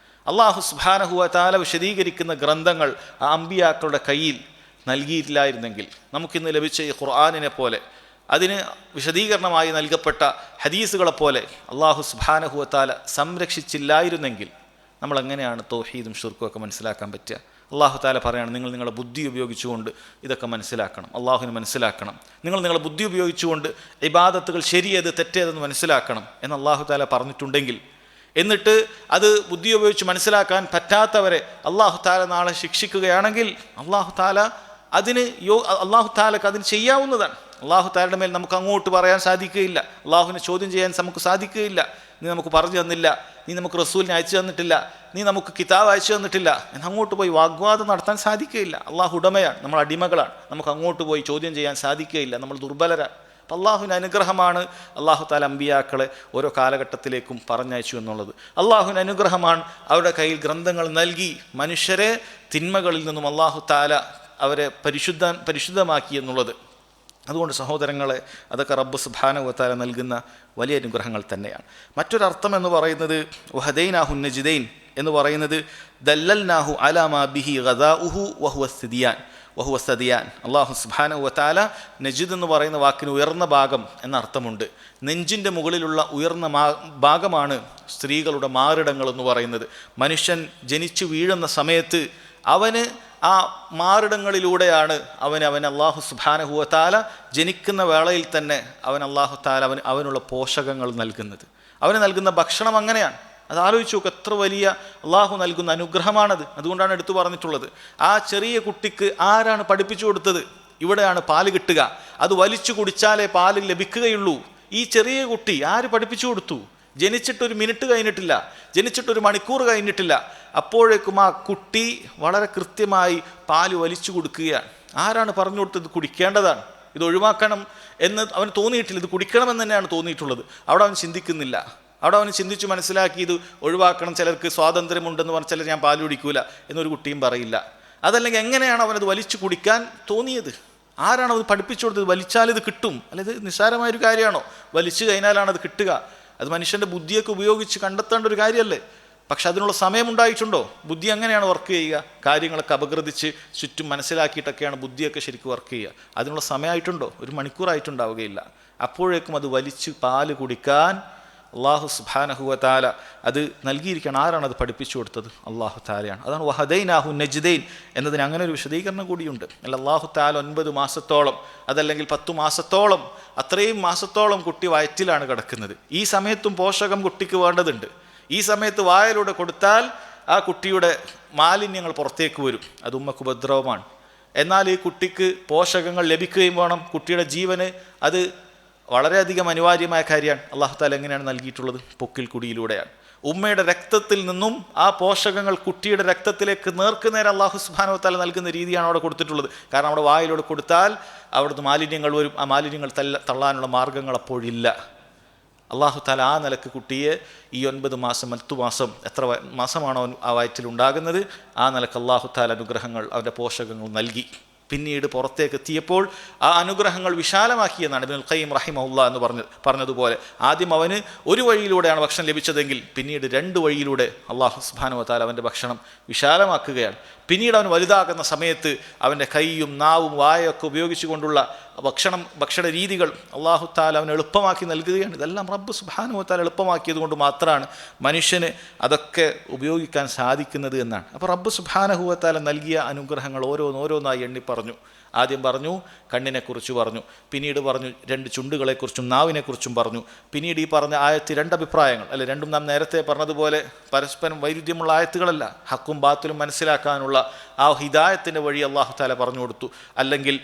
A: അള്ളാഹു സുബ്ഹാനഹു വ തആല വിശദീകരിക്കുന്ന ഗ്രന്ഥങ്ങൾ ആ അമ്പിയാക്കളുടെ കയ്യിൽ നൽകിയിട്ടില്ലായിരുന്നെങ്കിൽ, നമുക്കിന്ന് ലഭിച്ച ഈ ഖുർആനിനെ പോലെ, അതിന് വിശദീകരണമായി നൽകപ്പെട്ട ഹദീസുകളെപ്പോലെ അള്ളാഹു സുബ്ഹാനഹു വ തആല സംരക്ഷിച്ചില്ലായിരുന്നെങ്കിൽ നമ്മളെങ്ങനെയാണ് തൗഹീദും ഷിർക്കും ഒക്കെ മനസ്സിലാക്കാൻ പറ്റുക? അല്ലാഹു തആല പറയാണ്, നിങ്ങൾ നിങ്ങളുടെ ബുദ്ധി ഉപയോഗിച്ചുകൊണ്ട് ഇതൊക്കെ മനസ്സിലാക്കണം, അള്ളാഹുവിനെ മനസ്സിലാക്കണം. നിങ്ങൾ നിങ്ങളുടെ ബുദ്ധി ഉപയോഗിച്ചുകൊണ്ട് ഇബാദത്തുകൾ ശരിയേത് തെറ്റേതെന്ന് മനസ്സിലാക്കണം എന്ന് അല്ലാഹു തആല പറഞ്ഞിട്ടുണ്ടെങ്കിൽ, എന്നിട്ട് അത് ബുദ്ധി ഉപയോഗിച്ച് മനസ്സിലാക്കാൻ പറ്റാത്തവരെ അല്ലാഹു തആല നാളെ ശിക്ഷിക്കുകയാണെങ്കിൽ അല്ലാഹു തആലക്ക് അതിന് ചെയ്യാവുന്നതാണ്. അല്ലാഹു തആലയുടെ മേൽ നമുക്ക് അങ്ങോട്ട് പറയാൻ സാധിക്കുകയില്ല, അള്ളാഹുവിനെ ചോദ്യം ചെയ്യാൻ നമുക്ക് സാധിക്കുകയില്ല. നീ നമുക്ക് പറഞ്ഞു തന്നില്ല, നീ നമുക്ക് റസൂലിനെ അയച്ചു തന്നിട്ടില്ല, നീ നമുക്ക് കിതാബ് അയച്ചു തന്നിട്ടില്ല എന്ന് അങ്ങോട്ട് പോയി വാഗ്വാദം നടത്താൻ സാധിക്കുകയില്ല. അള്ളാഹു ഉടമയാണ്, നമ്മൾ അടിമകളാണ്, നമുക്ക് അങ്ങോട്ട് പോയി ചോദ്യം ചെയ്യാൻ സാധിക്കുകയില്ല, നമ്മൾ ദുർബലരാണ്. അപ്പം അള്ളാഹുവിൻ്റെ അനുഗ്രഹമാണ് അള്ളാഹു താല അമ്പിയാക്കളെ ഓരോ കാലഘട്ടത്തിലേക്കും പറഞ്ഞയച്ചു എന്നുള്ളത്. അള്ളാഹുവിൻ്റെ അനുഗ്രഹമാണ് അവരുടെ കയ്യിൽ ഗ്രന്ഥങ്ങൾ നൽകി മനുഷ്യരെ തിന്മകളിൽ നിന്നും അള്ളാഹു താല അവരെ പരിശുദ്ധമാക്കി എന്നുള്ളത്. അതുകൊണ്ട് സഹോദരങ്ങളെ, അതൊക്കെ റബ്ബ് സുബ്ഹാനഹു വ തആല നൽകുന്ന വലിയ അനുഗ്രഹങ്ങൾ തന്നെയാണ്. മറ്റൊരർത്ഥം എന്ന് പറയുന്നത് വഹദൈനാഹു നജ്ദൈൻ എന്ന് പറയുന്നത് ദല്ലൽനാഹു അലാ മാ ബിഹി ഗദാഉഹു വഹുവ സദിയാൻ. അല്ലാഹു സുബ്ഹാനഹു വ തആല നജ്ദ് എന്ന് പറയുന്ന വാക്കിന് ഉയർന്ന ഭാഗം എന്ന അർത്ഥമുണ്ട്. നെഞ്ചിൻ്റെ മുകളിലുള്ള ഉയർന്ന ഭാഗമാണ് സ്ത്രീകളുടെ മാറിടങ്ങൾ എന്ന് പറയുന്നത്. മനുഷ്യൻ ജനിച്ചു വീഴുന്ന സമയത്ത് അവന് ആ മാറിടങ്ങളിലൂടെയാണ് അവൻ അല്ലാഹു സുബ്ഹാനഹു വ തആല ജനിക്കുന്ന വേളയിൽ തന്നെ അല്ലാഹു തആല അവനുള്ള പോഷകങ്ങൾ നൽകുന്നത്. അവന് നൽകുന്ന ഭക്ഷണം അങ്ങനെയാണ്. അത് ആലോചിച്ച് നോക്ക്, എത്ര വലിയ അള്ളാഹു നൽകുന്ന അനുഗ്രഹമാണത്. അതുകൊണ്ടാണ് എടുത്തു പറഞ്ഞിട്ടുള്ളത്. ആ ചെറിയ കുട്ടിക്ക് ആരാണ് പഠിപ്പിച്ചു കൊടുത്തത്? ഇവിടെയാണ് പാല് കിട്ടുക, അത് വലിച്ചു കുടിച്ചാലേ പാല് ലഭിക്കുകയുള്ളൂ. ഈ ചെറിയ കുട്ടി ആര് പഠിപ്പിച്ചു കൊടുത്തു? ജനിച്ചിട്ടൊരു മിനിറ്റ് കഴിഞ്ഞിട്ടില്ല, ജനിച്ചിട്ടൊരു മണിക്കൂർ കഴിഞ്ഞിട്ടില്ല, അപ്പോഴേക്കും ആ കുട്ടി വളരെ കൃത്യമായി പാല് വലിച്ചു കൊടുക്കുകയാണ്. ആരാണ് പറഞ്ഞു കൊടുത്തത്? കുടിക്കേണ്ടതാണ്, ഇത് ഒഴിവാക്കണം എന്ന് അവന് തോന്നിയിട്ടില്ല, ഇത് കുടിക്കണമെന്ന് തന്നെയാണ് തോന്നിയിട്ടുള്ളത്. അവിടെ അവൻ ചിന്തിക്കുന്നില്ല. അവിടെ അവന് ചിന്തിച്ചു മനസ്സിലാക്കി ഇത് ഒഴിവാക്കണം, ചിലർക്ക് സ്വാതന്ത്ര്യമുണ്ടെന്ന് പറഞ്ഞാൽ ചിലർ ഞാൻ പാല് കുടിക്കൂല എന്നൊരു കുട്ടിയും പറയില്ല. അതല്ലെങ്കിൽ എങ്ങനെയാണ് അവനത് വലിച്ചു കുടിക്കാൻ തോന്നിയത്? ആരാണ് അത് പഠിപ്പിച്ചു കൊടുത്തത്? വലിച്ചാൽ ഇത് കിട്ടും, അല്ല ഇത് നിസ്സാരമായൊരു കാര്യമാണോ? വലിച്ചു കഴിഞ്ഞാലാണ് അത് കിട്ടുക. അത് മനുഷ്യൻ്റെ ബുദ്ധിയൊക്കെ ഉപയോഗിച്ച് കണ്ടെത്തേണ്ട ഒരു കാര്യമല്ലേ? പക്ഷെ അതിനുള്ള സമയമുണ്ടായിട്ടുണ്ടോ? ബുദ്ധി അങ്ങനെയാണ് വർക്ക് ചെയ്യുക. കാര്യങ്ങളൊക്കെ അപഗ്രഥിച്ച് ചുറ്റും മനസ്സിലാക്കിയിട്ടൊക്കെയാണ് ബുദ്ധിയൊക്കെ ശരിക്കും വർക്ക് ചെയ്യുക. അതിനുള്ള സമയമായിട്ടുണ്ടോ? ഒരു മണിക്കൂറായിട്ടുണ്ടാവുകയില്ല. അപ്പോഴേക്കും അത് വലിച്ച് പാല് കുടിക്കാൻ അള്ളാഹു സുബ്ഹാനഹു വ തആല അത് നൽകിയിരിക്കണം. ആരാണ് അത് പഠിപ്പിച്ചു കൊടുത്തത്? അള്ളാഹു തആലയാണ്. അതാണ് വഹദൈനാഹു നജ്ദൈൻ എന്നതിന് അങ്ങനെ ഒരു വിശദീകരണം കൂടിയുണ്ട്. അല്ല, അള്ളാഹു തആല 9 മാസത്തോളം അതല്ലെങ്കിൽ 10 മാസത്തോളം, അത്രയും മാസത്തോളം കുട്ടി വയറ്റിലാണ് കിടക്കുന്നത്. ഈ സമയത്തും പോഷകം കുട്ടിക്ക് വേണ്ടതുണ്ട്. ഈ സമയത്ത് വായിലൂടെ കൊടുത്താൽ ആ കുട്ടിയുടെ മാലിന്യങ്ങൾ പുറത്തേക്ക് വരും, അത് ഉമ്മക്ക് ഉപദ്രവമാണ്. എന്നാൽ ഈ കുട്ടിക്ക് പോഷകങ്ങൾ ലഭിക്കുകയും വേണം. കുട്ടിയുടെ ജീവന് അത് വളരെയധികം അനിവാര്യമായ കാര്യമാണ്. അല്ലാഹു തആല എങ്ങനെയാണ് നൽകിയിട്ടുള്ളത്? പൊക്കിൽ കുടിയിലൂടെയാണ്. ഉമ്മയുടെ രക്തത്തിൽ നിന്നും ആ പോഷകങ്ങൾ കുട്ടിയുടെ രക്തത്തിലേക്ക് നേർക്കുനേരെ അല്ലാഹു സുബ്ഹാനഹു വ തആല നൽകുന്ന രീതിയാണ് അവിടെ കൊടുത്തിട്ടുള്ളത്. കാരണം അവിടെ വായിലൂടെ കൊടുത്താൽ അവിടുന്ന് മാലിന്യങ്ങൾ വരും. ആ മാലിന്യങ്ങൾ തള്ളാനുള്ള മാർഗങ്ങൾ അപ്പോഴില്ല. അല്ലാഹു തആല ആ നിലക്ക് കുട്ടിയെ ഈ 9 മാസം 10 മാസം എത്ര മാസമാണോ ആ വയറ്റിലുണ്ടാകുന്നത്, ആ നിലക്ക് അല്ലാഹു തആല അനുഗ്രഹങ്ങൾ അവൻ്റെ പോഷകങ്ങൾ നൽകി. പിന്നീട് പുറത്തേക്ക് എത്തിയപ്പോൾ ആ അനുഗ്രഹങ്ങൾ വിശാലമാക്കിയെന്നാണ് ഇബ്നുൽ ഖയ്യിം റഹിമഹുല്ലാ എന്ന് പറഞ്ഞതുപോലെ. ആദ്യം അവന് ഒരു വഴിയിലൂടെയാണ് ഭക്ഷണം ലഭിച്ചതെങ്കിൽ പിന്നീട് 2 വഴിയിലൂടെ അല്ലാഹു സുബ്ഹാനഹു വ തആല അവൻ്റെ ഭക്ഷണം വിശാലമാക്കുകയാണ്. പിന്നീട് അവൻ വലുതാകുന്ന സമയത്ത് അവൻ്റെ കൈയും നാവും വായൊക്കെ ഉപയോഗിച്ചുകൊണ്ടുള്ള ഭക്ഷണ രീതികൾ അല്ലാഹു തആല അവന് എളുപ്പമാക്കി നൽകുകയാണ്. ഇതെല്ലാം റബ്ബ് സുബ്ഹാനഹു വ തആല എളുപ്പമാക്കിയത് കൊണ്ട് മാത്രമാണ് മനുഷ്യന് അതൊക്കെ ഉപയോഗിക്കാൻ സാധിക്കുന്നത് എന്നാണ്. അപ്പോൾ റബ്ബ് സുബ്ഹാനഹു വ തആല നൽകിയ അനുഗ്രഹങ്ങൾ ഓരോന്നായി എണ്ണി പറഞ്ഞു. ആദ്യം പറഞ്ഞു കണ്ണിനെക്കുറിച്ച് പറഞ്ഞു, പിന്നീട് പറഞ്ഞു 2 ചുണ്ടുകളെക്കുറിച്ചും നാവിനെക്കുറിച്ചും പറഞ്ഞു. പിന്നീട് ഈ പറഞ്ഞ ആയത്ത് 2 അഭിപ്രായങ്ങൾ അല്ലെ, രണ്ടും നാം നേരത്തെ പറഞ്ഞതുപോലെ പരസ്പരം വൈരുദ്ധ്യമുള്ള ആയത്തുകളല്ല. ഹക്കും ബാത്തിലും മനസ്സിലാക്കാനുള്ള ആ ഹിദായത്തിൻ്റെ വഴി അല്ലാഹു തആല പറഞ്ഞു കൊടുത്തു. അല്ലെങ്കിൽ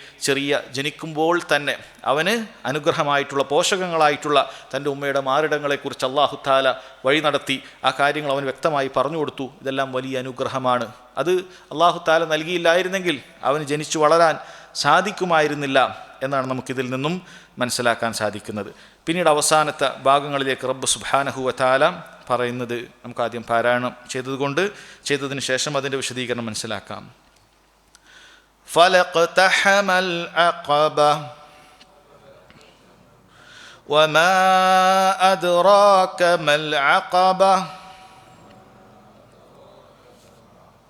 A: ജനിക്കുമ്പോൾ തന്നെ അവന് അനുഗ്രഹമായിട്ടുള്ള പോഷകങ്ങളായിട്ടുള്ള തൻ്റെ ഉമ്മയുടെ മാറിടങ്ങളെക്കുറിച്ച് അല്ലാഹു തആല വഴി നടത്തി. ആ കാര്യങ്ങൾ അവന് വ്യക്തമായി പറഞ്ഞു കൊടുത്തു. ഇതെല്ലാം വലിയ അനുഗ്രഹമാണ്. അത് അല്ലാഹു തആല നൽകിയില്ലായിരുന്നെങ്കിൽ അവന് ജനിച്ചു വളരാൻ സാധിക്കുമായിരുന്നില്ല എന്നാണ് നമുക്കിതിൽ നിന്നും മനസ്സിലാക്കാൻ സാധിക്കുന്നത്. പിന്നീട് അവസാനത്തെ ഭാഗങ്ങളിലേക്ക് റബ്ബ് സുബ്ഹാനഹു വ തആല പറയുന്നത് നമുക്ക് ആദ്യം പാരായണം ചെയ്തതിന് ശേഷം അതിൻ്റെ വിശദീകരണം മനസ്സിലാക്കാം. ഫലഖ്തഹമൽ അഖബ വമാ അദ്റാക മൽ അഖബ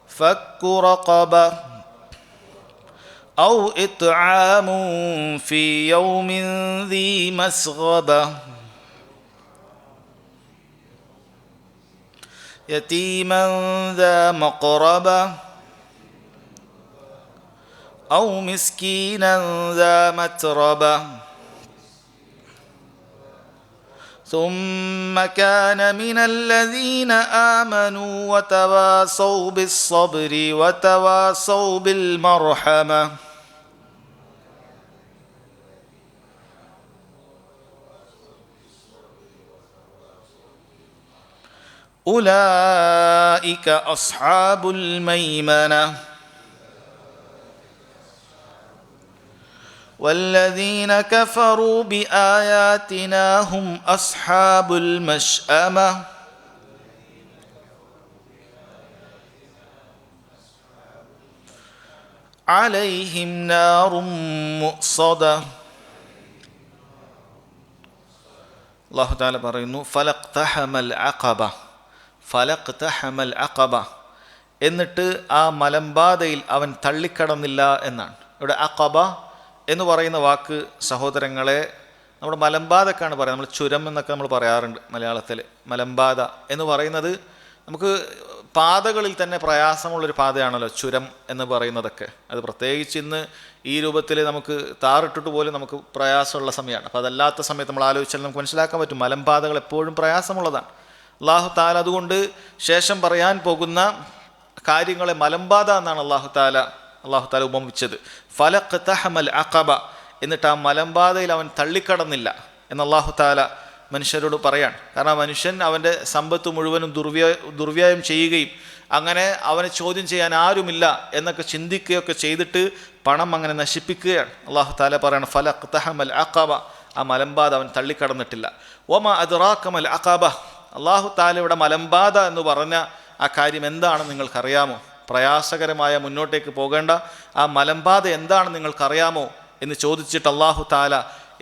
A: ഫക്കു റഖബ أو إطعام في يوم ذي مسغبة يتيما ذا مقربة أو مسكينا ذا متربة ثم كان من الذين آمنوا وتواصوا بالصبر وتواصوا بالمرحمة ഉലൈക അസ്ഹാബുൽ മൈമന വല്ലദീന കഫറൂ ബിആയാതിനാ ഹും അസ്ഹാബുൽ മശ്അമ അലൈഹിം നാറും മുഅ്സദ. അല്ലാഹു തആല പറയുന്നു ഫലഖ്തഹമൽ അഖബ, ഫലഖ്തഹമൽ അഖബ, എന്നിട്ട് ആ മലമ്പാതയിൽ അവൻ തള്ളിക്കടന്നില്ല എന്നാണ്. ഇവിടെ അഖബ എന്ന് പറയുന്ന വാക്ക് സഹോദരങ്ങളെ നമ്മുടെ മലമ്പാതക്കാണ് പറയുന്നത്. നമ്മൾ ചുരം എന്നൊക്കെ നമ്മൾ പറയാറുണ്ട് മലയാളത്തിൽ. മലമ്പാത എന്ന് പറയുന്നത് നമുക്ക് പാതകളിൽ തന്നെ പ്രയാസമുള്ളൊരു പാതയാണല്ലോ ചുരം എന്ന് പറയുന്നതൊക്കെ. അത് പ്രത്യേകിച്ച് ഇന്ന് ഈ രൂപത്തിൽ നമുക്ക് താറിട്ടിട്ട് പോലും നമുക്ക് പ്രയാസമുള്ള സമയമാണ്. അപ്പോൾ അതല്ലാത്ത സമയത്ത് നമ്മൾ ആലോചിച്ചാൽ നമുക്ക് മനസ്സിലാക്കാൻ പറ്റും മലമ്പാതകൾ എപ്പോഴും പ്രയാസമുള്ളതാണ്. അല്ലാഹു തആല അതുകൊണ്ട് ശേഷം പറയാൻ പോകുന്ന കാര്യങ്ങളെ മലമ്പാത എന്നാണ് അല്ലാഹു തആല ഉപമിച്ചത്. ഫലഖ്തഹമൽ അഖബ, എന്നിട്ട് ആ മലമ്പാതയിൽ അവൻ തള്ളിക്കടന്നില്ല എന്ന് അല്ലാഹു തആല മനുഷ്യരോട് പറയാൻ. കാരണം മനുഷ്യൻ അവൻ്റെ സമ്പത്ത് മുഴുവനും ദുർവ്യയം ചെയ്യുകയും അങ്ങനെ അവനെ ചോദ്യം ചെയ്യാൻ ആരുമില്ല എന്നൊക്കെ ചിന്തിക്കുകയൊക്കെ ചെയ്തിട്ട് പണം അങ്ങനെ നശിപ്പിക്കുകയാണ്. അല്ലാഹു തആല പറയണം ഫലഖ്തഹമൽ അഖബ, ആ മലമ്പാത അവൻ തള്ളിക്കടന്നിട്ടില്ല. വമാ അദ്റാകമൽ അഖബ, അല്ലാഹു തആലയുടെ മലമ്പാത എന്ന് പറഞ്ഞ ആ കാര്യം എന്താണെന്ന് നിങ്ങൾക്കറിയാമോ? പ്രയാസകരമായ മുന്നോട്ടേക്ക് പോകേണ്ട ആ മലമ്പാത എന്താണെന്ന് നിങ്ങൾക്കറിയാമോ എന്ന് ചോദിച്ചിട്ട് അല്ലാഹു തആല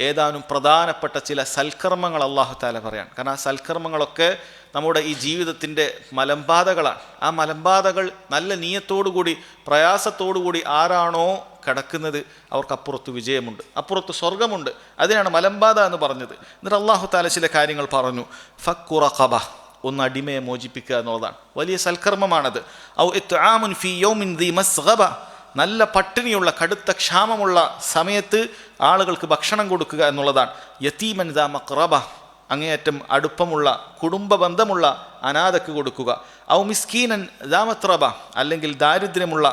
A: ഏതാനും പ്രധാനപ്പെട്ട ചില സൽക്കർമ്മങ്ങൾ അല്ലാഹു തആല പറയാണ്. കാരണം ആ സൽക്കർമ്മങ്ങളൊക്കെ നമ്മുടെ ഈ ജീവിതത്തിൻ്റെ മലമ്പാതകളാണ്. ആ മലമ്പാതകൾ നല്ല നീയത്തോടുകൂടി പ്രയാസത്തോടുകൂടി ആരാണോ കടക്കുന്നത് അവർക്കപ്പുറത്ത് വിജയമുണ്ട്, അപ്പുറത്ത് സ്വർഗമുണ്ട്. അതിനാണ് മലമ്പാത എന്ന് പറഞ്ഞത്. എന്നിട്ട് അല്ലാഹു തആല ചില കാര്യങ്ങൾ പറഞ്ഞു. ഫക്കു റഖബ, ഒന്ന് അടിമയെ മോചിപ്പിക്കുക എന്നുള്ളതാണ്. വലിയ സൽക്കർമ്മമാണത്. ഔ ഇത്ആമുൻ ഫീ യൗമിൻ ദീ മസ്ഗബ, നല്ല പട്ടിണിയുള്ള കടുത്ത ക്ഷാമമുള്ള സമയത്ത് ആളുകൾക്ക് ഭക്ഷണം കൊടുക്കുക എന്നുള്ളതാണ്. യതീമൻ ദാ മഖ്റബ, അങ്ങേയറ്റം അടുപ്പമുള്ള കുടുംബ ബന്ധമുള്ള അനാഥക്ക് കൊടുക്കുക. ഔ മിസ്കീനൻ ദാ മത്രബ, അല്ലെങ്കിൽ ദാരിദ്ര്യമുള്ള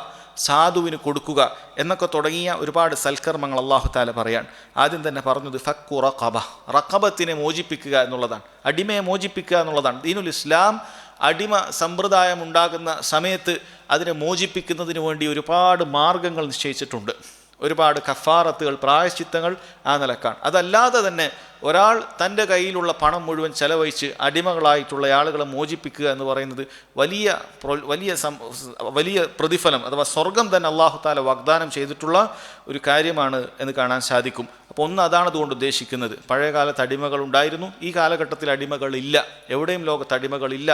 A: സാധുവിന് കൊടുക്കുക എന്നൊക്കെ തുടങ്ങിയ ഒരുപാട് സൽക്കർമ്മങ്ങൾ അല്ലാഹു തആല പറയാൻ. ആദ്യം തന്നെ പറഞ്ഞത് ഫക്കു റഖബ, റഖബത്തിനെ മോചിപ്പിക്കുക എന്നുള്ളതാണ്, അടിമയെ മോചിപ്പിക്കുക എന്നുള്ളതാണ്. ദീനുൽ ഇസ്ലാം അടിമ സമ്പ്രദായം ഉണ്ടാകുന്ന സമയത്ത് അതിനെ മോചിപ്പിക്കുന്നതിന് വേണ്ടി ഒരുപാട് മാർഗങ്ങൾ നിശ്ചയിച്ചിട്ടുണ്ട്. ഒരുപാട് കഫാറത്തുകൾ, പ്രായശ്ചിത്തങ്ങൾ ആ നിലക്കാണ്. അതല്ലാതെ തന്നെ ഒരാൾ തൻ്റെ കയ്യിലുള്ള പണം മുഴുവൻ ചെലവഴിച്ച് അടിമകളായിട്ടുള്ള ആളുകളെ മോചിപ്പിക്കുക എന്ന് പറയുന്നത് വലിയ പ്രതിഫലം അഥവാ സ്വർഗം തന്നെ അല്ലാഹു തആല വാഗ്ദാനം ചെയ്തിട്ടുള്ള ഒരു കാര്യമാണ് എന്ന് കാണാൻ സാധിക്കും. അപ്പോൾ ഒന്ന് അതാണ് അതുകൊണ്ട് ഉദ്ദേശിക്കുന്നത്. പഴയ കാലത്ത് അടിമകൾ ഉണ്ടായിരുന്നു, ഈ കാലഘട്ടത്തിൽ അടിമകളില്ല, എവിടെയും ലോകത്ത് അടിമകളില്ല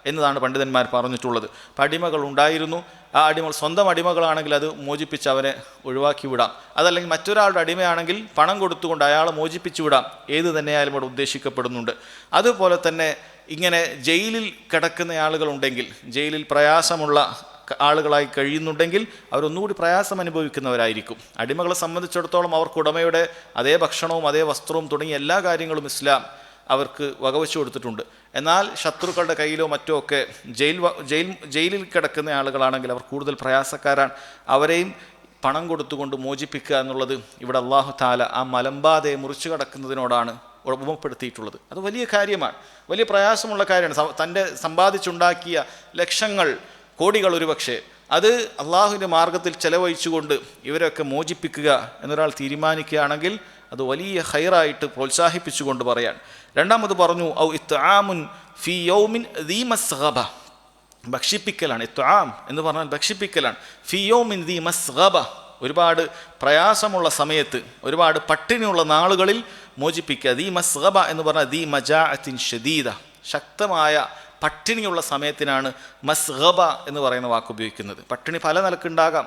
A: എന്നതാണ് പണ്ഡിതന്മാർ പറഞ്ഞിട്ടുള്ളത്. അപ്പം അടിമകൾ ഉണ്ടായിരുന്നു. ആ അടിമകൾ സ്വന്തം അടിമകളാണെങ്കിൽ അത് മോചിപ്പിച്ച് അവനെ ഒഴിവാക്കി വിടാം. അതല്ലെങ്കിൽ മറ്റൊരാളുടെ അടിമയാണെങ്കിൽ പണം കൊടുത്തുകൊണ്ട് അയാളെ മോചിപ്പിച്ചു വിടാം. ഏത് തന്നെയായാലും ഇവിടെ ഉദ്ദേശിക്കപ്പെടുന്നുണ്ട്. അതുപോലെ തന്നെ ഇങ്ങനെ ജയിലിൽ കിടക്കുന്ന ആളുകളുണ്ടെങ്കിൽ, ജയിലിൽ പ്രയാസമുള്ള ആളുകളായി കഴിയുന്നുണ്ടെങ്കിൽ അവരൊന്നുകൂടി പ്രയാസം അനുഭവിക്കുന്നവരായിരിക്കും. അടിമകളെ സംബന്ധിച്ചിടത്തോളം അവർക്ക് ഉടമയുടെ അതേ ഭക്ഷണവും അതേ വസ്ത്രവും തുടങ്ങിയ എല്ലാ കാര്യങ്ങളും ഇസ്ലാം അവർക്ക് വകവെച്ചു കൊടുത്തിട്ടുണ്ട്. എന്നാൽ ശത്രുക്കളുടെ കയ്യിലോ മറ്റോ ഒക്കെ ജയിലിൽ കിടക്കുന്ന ആളുകളാണെങ്കിൽ അവർ കൂടുതൽ പ്രയാസക്കാരാണ്. അവരെയും പണം കൊടുത്തുകൊണ്ട് മോചിപ്പിക്കുക എന്നുള്ളത് ഇവിടെ അല്ലാഹു തആല ആ മലമ്പാതയെ മുറിച്ചു കടക്കുന്നതിനോടാണ് ഉപമപ്പെടുത്തിയിട്ടുള്ളത്. അത് വലിയ കാര്യമാണ്, വലിയ പ്രയാസമുള്ള കാര്യമാണ്. തൻ്റെ സമ്പാദിച്ചുണ്ടാക്കിയ ലക്ഷങ്ങൾ, കോടികൾ ഒരുപക്ഷെ അത് അള്ളാഹുവിൻ്റെ മാർഗത്തിൽ ചെലവഴിച്ചുകൊണ്ട് ഇവരൊക്കെ മോചിപ്പിക്കുക എന്നൊരാൾ തീരുമാനിക്കുകയാണെങ്കിൽ അത് വലിയ ഖൈറായിട്ട് പ്രോത്സാഹിപ്പിച്ചുകൊണ്ട് പറയാൻ. രണ്ടാമത് പറഞ്ഞു ഔ ഇത്ആമുൻ ഫീ യൗമിൻ ദീ മസ്ഗബ, ഭക്ഷിപ്പിക്കലാണ്. ഇത്ആം എന്ന് പറഞ്ഞാൽ ഭക്ഷിപ്പിക്കലാണ്. ഫീ യൗമിൻ ദീ മസ്ഗബ, ഒരുപാട് പ്രയാസമുള്ള സമയത്ത്, ഒരുപാട് പട്ടിണിയുള്ള നാളുകളിൽ മോചിപ്പിക്കുക. ദീ മസ്ഗബ എന്ന് പറഞ്ഞാൽ ദീ മജാഅത്തിൻ ഷദീദ, ശക്തമായ പട്ടിണിയുള്ള സമയത്തിനാണ് മസ്ഗബ എന്ന് പറയുന്ന വാക്ക് ഉപയോഗിക്കുന്നത്. പട്ടിണി പല നിലക്കുണ്ടാകാം.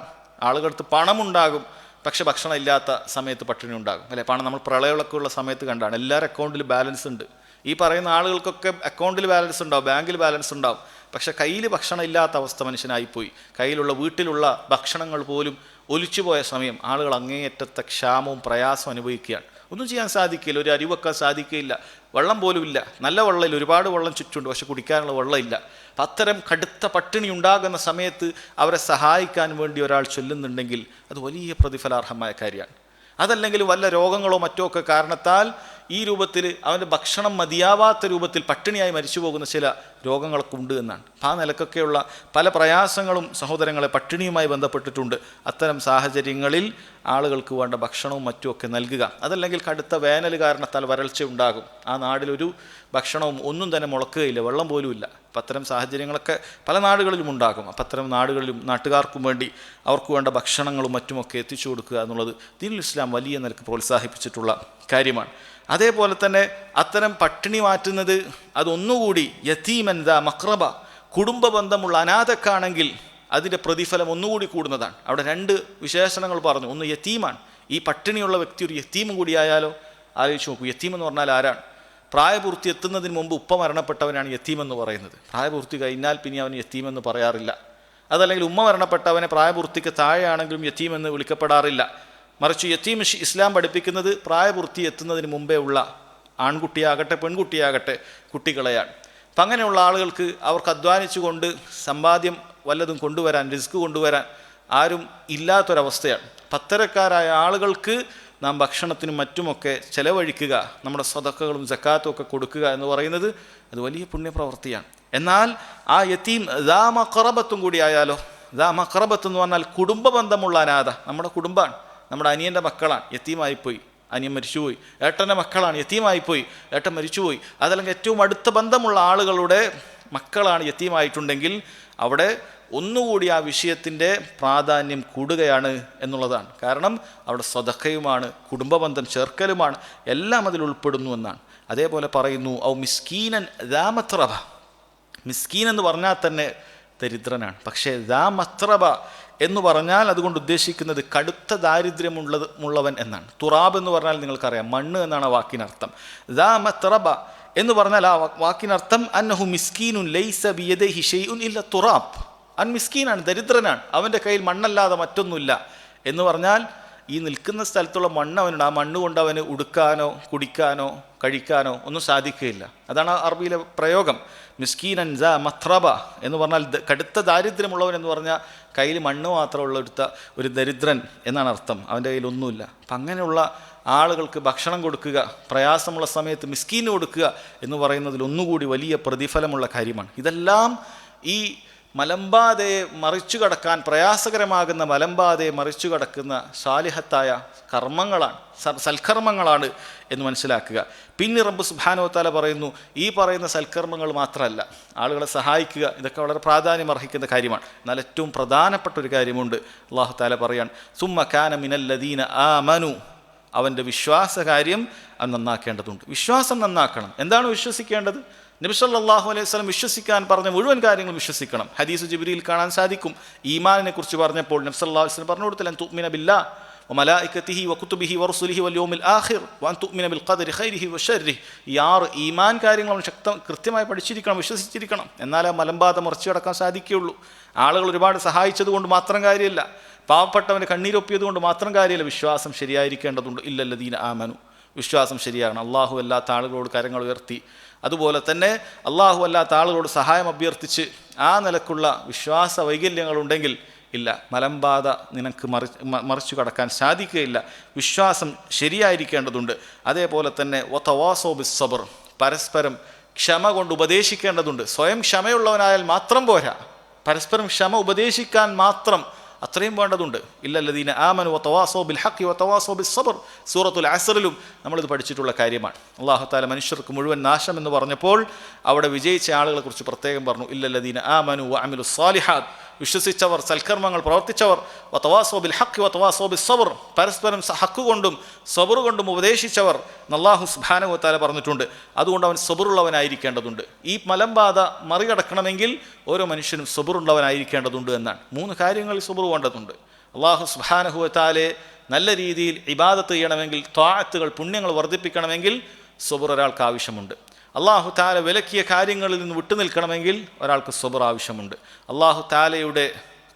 A: ആളുകൾക്ക് പണമുണ്ടാകും, പക്ഷെ ഭക്ഷണം ഇല്ലാത്ത സമയത്ത് പട്ടിണി ഉണ്ടാകും, അല്ലേ? പണം നമ്മൾ പ്രളയമൊക്കെ ഉള്ള സമയത്ത് കണ്ടാണ്. എല്ലാവരും അക്കൗണ്ടിൽ ബാലൻസ് ഉണ്ട്. ഈ പറയുന്ന ആളുകൾക്കൊക്കെ അക്കൗണ്ടിൽ ബാലൻസ് ഉണ്ടാവും, ബാങ്കിൽ ബാലൻസ് ഉണ്ടാവും, പക്ഷെ കയ്യിൽ ഭക്ഷണം ഇല്ലാത്ത അവസ്ഥ മനുഷ്യനായിപ്പോയി. കയ്യിലുള്ള വീട്ടിലുള്ള ഭക്ഷണങ്ങൾ പോലും ഒലിച്ചുപോയ സമയം ആളുകൾ അങ്ങേയറ്റത്തെ ക്ഷാമവും പ്രയാസവും അനുഭവിക്കുകയാണ്. ഒന്നും ചെയ്യാൻ സാധിക്കില്ല, ഒരു അരി വെക്കാൻ സാധിക്കുകയില്ല, വെള്ളം പോലും ഇല്ല. നല്ല വെള്ളമില്ല, ഒരുപാട് വെള്ളം ചുറ്റുണ്ട്, പക്ഷെ കുടിക്കാനുള്ള വെള്ളമില്ല. അത്തരം കടുത്ത പട്ടിണി ഉണ്ടാകുന്ന സമയത്ത് അവരെ സഹായിക്കാൻ വേണ്ടി ഒരാൾ ചൊല്ലുന്നുണ്ടെങ്കിൽ അത് വലിയ പ്രതിഫലാർഹമായ കാര്യമാണ്. അതല്ലെങ്കിൽ വല്ല രോഗങ്ങളോ മറ്റോ ഒക്കെ കാരണത്താൽ ഈ രൂപത്തിൽ അവൻ്റെ ഭക്ഷണം മതിയാവാത്ത രൂപത്തിൽ പട്ടിണിയായി മരിച്ചു പോകുന്ന ചില രോഗങ്ങളൊക്കെ ഉണ്ട് എന്നാണ്. ആ നിലക്കൊക്കെയുള്ള പല പ്രയാസങ്ങളും സഹോദരങ്ങളെ പട്ടിണിയുമായി ബന്ധപ്പെട്ടിട്ടുണ്ട്. അത്തരം സാഹചര്യങ്ങളിൽ ആളുകൾക്ക് വേണ്ട ഭക്ഷണവും മറ്റുമൊക്കെ നൽകുക. അതല്ലെങ്കിൽ കടുത്ത വേനൽ കാരണത്താൽ വരൾച്ച ഉണ്ടാകും, ആ നാടിലൊരു ഭക്ഷണവും ഒന്നും തന്നെ മുളക്കുകയില്ല, വെള്ളം പോലുമില്ല. അപ്പം അത്തരം സാഹചര്യങ്ങളൊക്കെ പല നാടുകളിലും ഉണ്ടാകും. അപ്പം അത്തരം നാടുകളിലും നാട്ടുകാർക്കും വേണ്ടി അവർക്ക് വേണ്ട ഭക്ഷണങ്ങളും മറ്റുമൊക്കെ എത്തിച്ചു കൊടുക്കുക എന്നുള്ളത് ദീനുൽ ഇസ്ലാം വലിയ നിലക്ക് പ്രോത്സാഹിപ്പിച്ചിട്ടുള്ള കാര്യമാണ്. അതേപോലെ തന്നെ അത്തരം പട്ടിണി മാറ്റുന്നത് അതൊന്നുകൂടി യതീമൻ ദാ മഖ്റബ, കുടുംബ ബന്ധമുള്ള അനാഥക്കാണെങ്കിൽ അതിൻ്റെ പ്രതിഫലം ഒന്നുകൂടി കൂടുന്നതാണ്. അവിടെ രണ്ട് വിശേഷണങ്ങൾ പറഞ്ഞു. ഒന്ന് യതീമാണ്. ഈ പട്ടിണിയുള്ള വ്യക്തി ഒരു യതീമും കൂടിയായാലോ? ആലോചിച്ച് നോക്കൂ, യതീം എന്ന് പറഞ്ഞാൽ ആരാണ്? പ്രായപൂർത്തി എത്തുന്നതിന് മുമ്പ് ഉപ്പ മരണപ്പെട്ടവനാണ് യതീമെന്ന് പറയുന്നത്. പ്രായപൂർത്തി കഴിഞ്ഞാൽ പിന്നെ അവൻ യതീമെന്ന് പറയാറില്ല. അതല്ലെങ്കിൽ ഉമ്മ മരണപ്പെട്ടവനെ പ്രായപൂർത്തിക്ക് താഴെയാണെങ്കിലും യതീമെന്ന് വിളിക്കപ്പെടാറില്ല. മറിച്ച് യതീം ഇസ്ലാം പഠിപ്പിക്കുന്നത് പ്രായപൂർത്തി എത്തുന്നതിന് മുമ്പേ ഉള്ള ആൺകുട്ടിയാകട്ടെ പെൺകുട്ടിയാകട്ടെ കുട്ടികളെയാണ്. അപ്പം അങ്ങനെയുള്ള ആളുകൾക്ക് അവർക്ക് അധ്വാനിച്ചുകൊണ്ട് സമ്പാദ്യം വല്ലതും കൊണ്ടുവരാൻ, റിസ്ക് കൊണ്ടുവരാൻ ആരും ഇല്ലാത്തൊരവസ്ഥയാണ്. പത്തരക്കാരായ ആളുകൾക്ക് നാം ഭക്ഷണത്തിനും മറ്റുമൊക്കെ ചെലവഴിക്കുക, നമ്മുടെ സദഖകളും സക്കാത്തും ഒക്കെ കൊടുക്കുക എന്ന് പറയുന്നത് അത് വലിയ പുണ്യപ്രവൃത്തിയാണ്. എന്നാൽ ആ യതീം ദാ മഖറബത്തും കൂടി ആയാലോ? ദാ മഖറബത്ത് എന്ന് പറഞ്ഞാൽ കുടുംബ ബന്ധമുള്ള അനാഥ, നമ്മുടെ കുടുംബമാണ്, നമ്മുടെ അനിയൻ്റെ മക്കളാണ്, യതീമായിപ്പോയി, അനിയൻ മരിച്ചുപോയി. ഏട്ടൻ്റെ മക്കളാണ്, യതീമായിപ്പോയി, ഏട്ടൻ മരിച്ചുപോയി. അതല്ലെങ്കിൽ ഏറ്റവും അടുത്ത ബന്ധമുള്ള ആളുകളുടെ മക്കളാണ് യതീമായിട്ടുണ്ടെങ്കിൽ അവിടെ ഒന്നുകൂടി ആ വിഷയത്തിൻ്റെ പ്രാധാന്യം കൂടുകയാണ് എന്നുള്ളതാണ്. കാരണം അവിടെ സദഖയുമാണ്, കുടുംബബന്ധം ചേർക്കലുമാണ്, എല്ലാം അതിൽ ഉൾപ്പെടുന്നു എന്നാണ്. അതേപോലെ പറയുന്നു ഔ മിസ്കീനൻ ദാ മത്രബ. മിസ്കീൻ എന്ന് പറഞ്ഞാൽ തന്നെ ദരിദ്രനാണ്. പക്ഷേ ദാ മത്രബ എന്ന് പറഞ്ഞാൽ അതുകൊണ്ട് ഉദ്ദേശിക്കുന്നത് കടുത്ത ദാരിദ്ര്യമുള്ളവൻ എന്നാണ്. തുറാബ് എന്ന് പറഞ്ഞാൽ നിങ്ങൾക്കറിയാം, മണ്ണ് എന്നാണ് ആ വാക്കിനർത്ഥം. ദാ മത്രബ എന്ന് പറഞ്ഞാൽ ആ വാക്കിനർത്ഥം അന്നഹു മിസ്കീനുൻ ലൈസ ബിയദിഹി ഷൈഉൻ ഇല്ല തുറാബ്. അവൻ മിസ്കീനാണ്, ദരിദ്രനാണ്, അവൻ്റെ കയ്യിൽ മണ്ണല്ലാതെ മറ്റൊന്നുമില്ല എന്ന് പറഞ്ഞാൽ ഈ നിൽക്കുന്ന സ്ഥലത്തുള്ള മണ്ണ് അവനുണ്ട്. ആ മണ്ണ് കൊണ്ട് അവന് ഉടുക്കാനോ കുടിക്കാനോ കഴിക്കാനോ ഒന്നും സാധിക്കുകയില്ല. അതാണ് അറബിയിലെ പ്രയോഗം. മിസ്കീനൻ ദാ മത്രബ എന്ന് പറഞ്ഞാൽ കടുത്ത ദാരിദ്ര്യമുള്ളവൻ എന്ന് പറഞ്ഞാൽ കയ്യിൽ മണ്ണ് മാത്രമുള്ള ഒരു ദരിദ്രൻ എന്നാണ് അർത്ഥം. അവൻ്റെ കയ്യിൽ ഒന്നുമില്ല. അപ്പം അങ്ങനെയുള്ള ആളുകൾക്ക് ഭക്ഷണം കൊടുക്കുക, പ്രയാസമുള്ള സമയത്ത് മിസ്കീന് കൊടുക്കുക എന്ന് പറയുന്നതിൽ ഒന്നുകൂടി വലിയ പ്രതിഫലമുള്ള കാര്യമാണ്. ഇതെല്ലാം ഈ മലമ്പാതയെ മറിച്ചു കടക്കാൻ പ്രയാസകരമാകുന്ന മലമ്പാതയെ മറിച്ചു കടക്കുന്ന സാലിഹത്തായ കർമ്മങ്ങളാണ്, സൽക്കർമ്മങ്ങളാണ് എന്ന് മനസ്സിലാക്കുക. പിന്നെ റബ്ബ് സുബ്ഹാനഹു വ തആല പറയുന്നു, ഈ പറയുന്ന സൽക്കർമ്മങ്ങൾ മാത്രമല്ല, ആളുകളെ സഹായിക്കുക, ഇതൊക്കെ വളരെ പ്രാധാന്യം അർഹിക്കുന്ന കാര്യമാണ്. എന്നാൽ ഏറ്റവും പ്രധാനപ്പെട്ട ഒരു കാര്യമുണ്ട്. അല്ലാഹു തആല പറയാണ് സുമ്മ കാന മിനല്ലദീന ആമനു, അവൻ്റെ വിശ്വാസകാര്യം അവൻ നന്നാക്കേണ്ടതുണ്ട്. വിശ്വാസം നന്നാക്കണം. എന്താണ് വിശ്വസിക്കേണ്ടത്? നബി സല്ലല്ലാഹു അലൈഹി വസല്ലം വിശ്വസിക്കാൻ പറഞ്ഞ മുഴുവൻ കാര്യങ്ങളും വിശ്വസിക്കണം. ഹദീസ് ജിബ്രീൽ കാണാൻ സാധിക്കും. ഈമാനിനെ കുറിച്ച് പറഞ്ഞപ്പോൾ നബി സല്ലല്ലാഹു അലൈഹി വസല്ലം പറഞ്ഞു കൊടുത്തില്ല, അൻ തുഅ്മിന ബില്ലാഹ് വമലായികതിഹി വകുതുബിഹി വറസുലിഹി വൽയൗമിൽ ആഖിർ വഅൻ തുഅ്മിന ബിൽ ഖദരി ഖൈരിഹി വശർരിഹി. ഈ 6 ഈമാൻ കാര്യങ്ങളും കൃത്യമായി പഠിച്ചിരിക്കണം, വിശ്വസിച്ചിരിക്കണം. എന്നാലേ മലമ്പാത മറിച്ചു കടക്കാൻ സാധിക്കുകയുള്ളൂ. ആളുകൾ ഒരുപാട് സഹായിച്ചത് കൊണ്ട് മാത്രം കാര്യമില്ല, പാവപ്പെട്ടവന് കണ്ണീരൊപ്പിയത് കൊണ്ട് മാത്രം കാര്യമില്ല. വിശ്വാസം ശരിയായിരിക്കേണ്ടതുണ്ട്. ഇല്ലല്ലദീന ആമനു, വിശ്വാസം ശരിയാകണം. അള്ളാഹു അല്ലാത്ത ആളുകളോട് കരങ്ങൾ ഉയർത്തി, അതുപോലെ തന്നെ അള്ളാഹു അല്ലാത്ത ആളുകളോട് സഹായം അഭ്യർത്ഥിച്ച് ആ നിലക്കുള്ള വിശ്വാസ വൈകല്യങ്ങളുണ്ടെങ്കിൽ ഇല്ല, മലമ്പാത നിനക്ക് മറിച്ചു കടക്കാൻ സാധിക്കുകയില്ല. വിശ്വാസം ശരിയായിരിക്കേണ്ടതുണ്ട്. അതേപോലെ തന്നെ വതവാസൗ ബിസ്സബ്ർ, പരസ്പരം ക്ഷമ കൊണ്ട് ഉപദേശിക്കേണ്ടതുണ്ട്. സ്വയം ക്ഷമയുള്ളവനായാൽ മാത്രം പോരാ, പരസ്പരം ക്ഷമ ഉപദേശിക്കാൻ മാത്രം അത്രയും വേണ്ടതുണ്ട്. ഇല്ലല്ലദീന ആമനു വതവാസൗ ബിൽ ഹഖ് വതവാസൗ ബിസ്സബ്ർ, സൂറത്തുൽ അസ്റിലും നമ്മളിത് പഠിച്ചിട്ടുള്ള കാര്യമാണ്. അല്ലാഹു തആല മനുഷ്യർക്ക് മുഴുവൻ നാശം എന്ന് പറഞ്ഞപ്പോൾ അവിടെ വിജയിച്ച ആളുകളെ കുറിച്ച് പ്രത്യേകം പറഞ്ഞു, ഇല്ലല്ലദീന ആമനു വഅമിലുസ് സാലിഹാത്ത്, വിശ്വസിച്ചവർ, സൽക്കർമ്മങ്ങൾ പ്രവർത്തിച്ചവർ, വതവാസൗ ബിൽ ഹഖ് വതവാസൗ ബിസ്സബ്ർ, പരസ്പരം ഹഖ് കൊണ്ടും സബർ കൊണ്ടും ഉപദേശിച്ചവർ അല്ലാഹു സുബ്ഹാനഹു വ തആല പറഞ്ഞിട്ടുണ്ട്. അതുകൊണ്ട് അവൻ സബറുള്ളവനായിരിക്കേണ്ടതുണ്ട്. ഈ മലമ്പാത മറികടക്കണമെങ്കിൽ ഓരോ മനുഷ്യനും സബറുള്ളവനായിരിക്കേണ്ടതുണ്ട് എന്നാണ്. 3 കാര്യങ്ങളിൽ സബർ വേണ്ടതുണ്ട്. അല്ലാഹു സുബ്ഹാനഹു വ തആലയെ നല്ല രീതിയിൽ ഇബാദത്ത് ചെയ്യണമെങ്കിൽ, ത്വാഅത്തുകൾ പുണ്യങ്ങൾ വർദ്ധിപ്പിക്കണമെങ്കിൽ സബർ ഒരാൾക്ക് ആവശ്യമുണ്ട്. അല്ലാഹു തആല വിലക്കിയ കാര്യങ്ങളിൽ നിന്ന് വിട്ടുനിൽക്കണമെങ്കിൽ ഒരാൾക്ക് സബർ ആവശ്യമുണ്ട്. അല്ലാഹു തആലയുടെ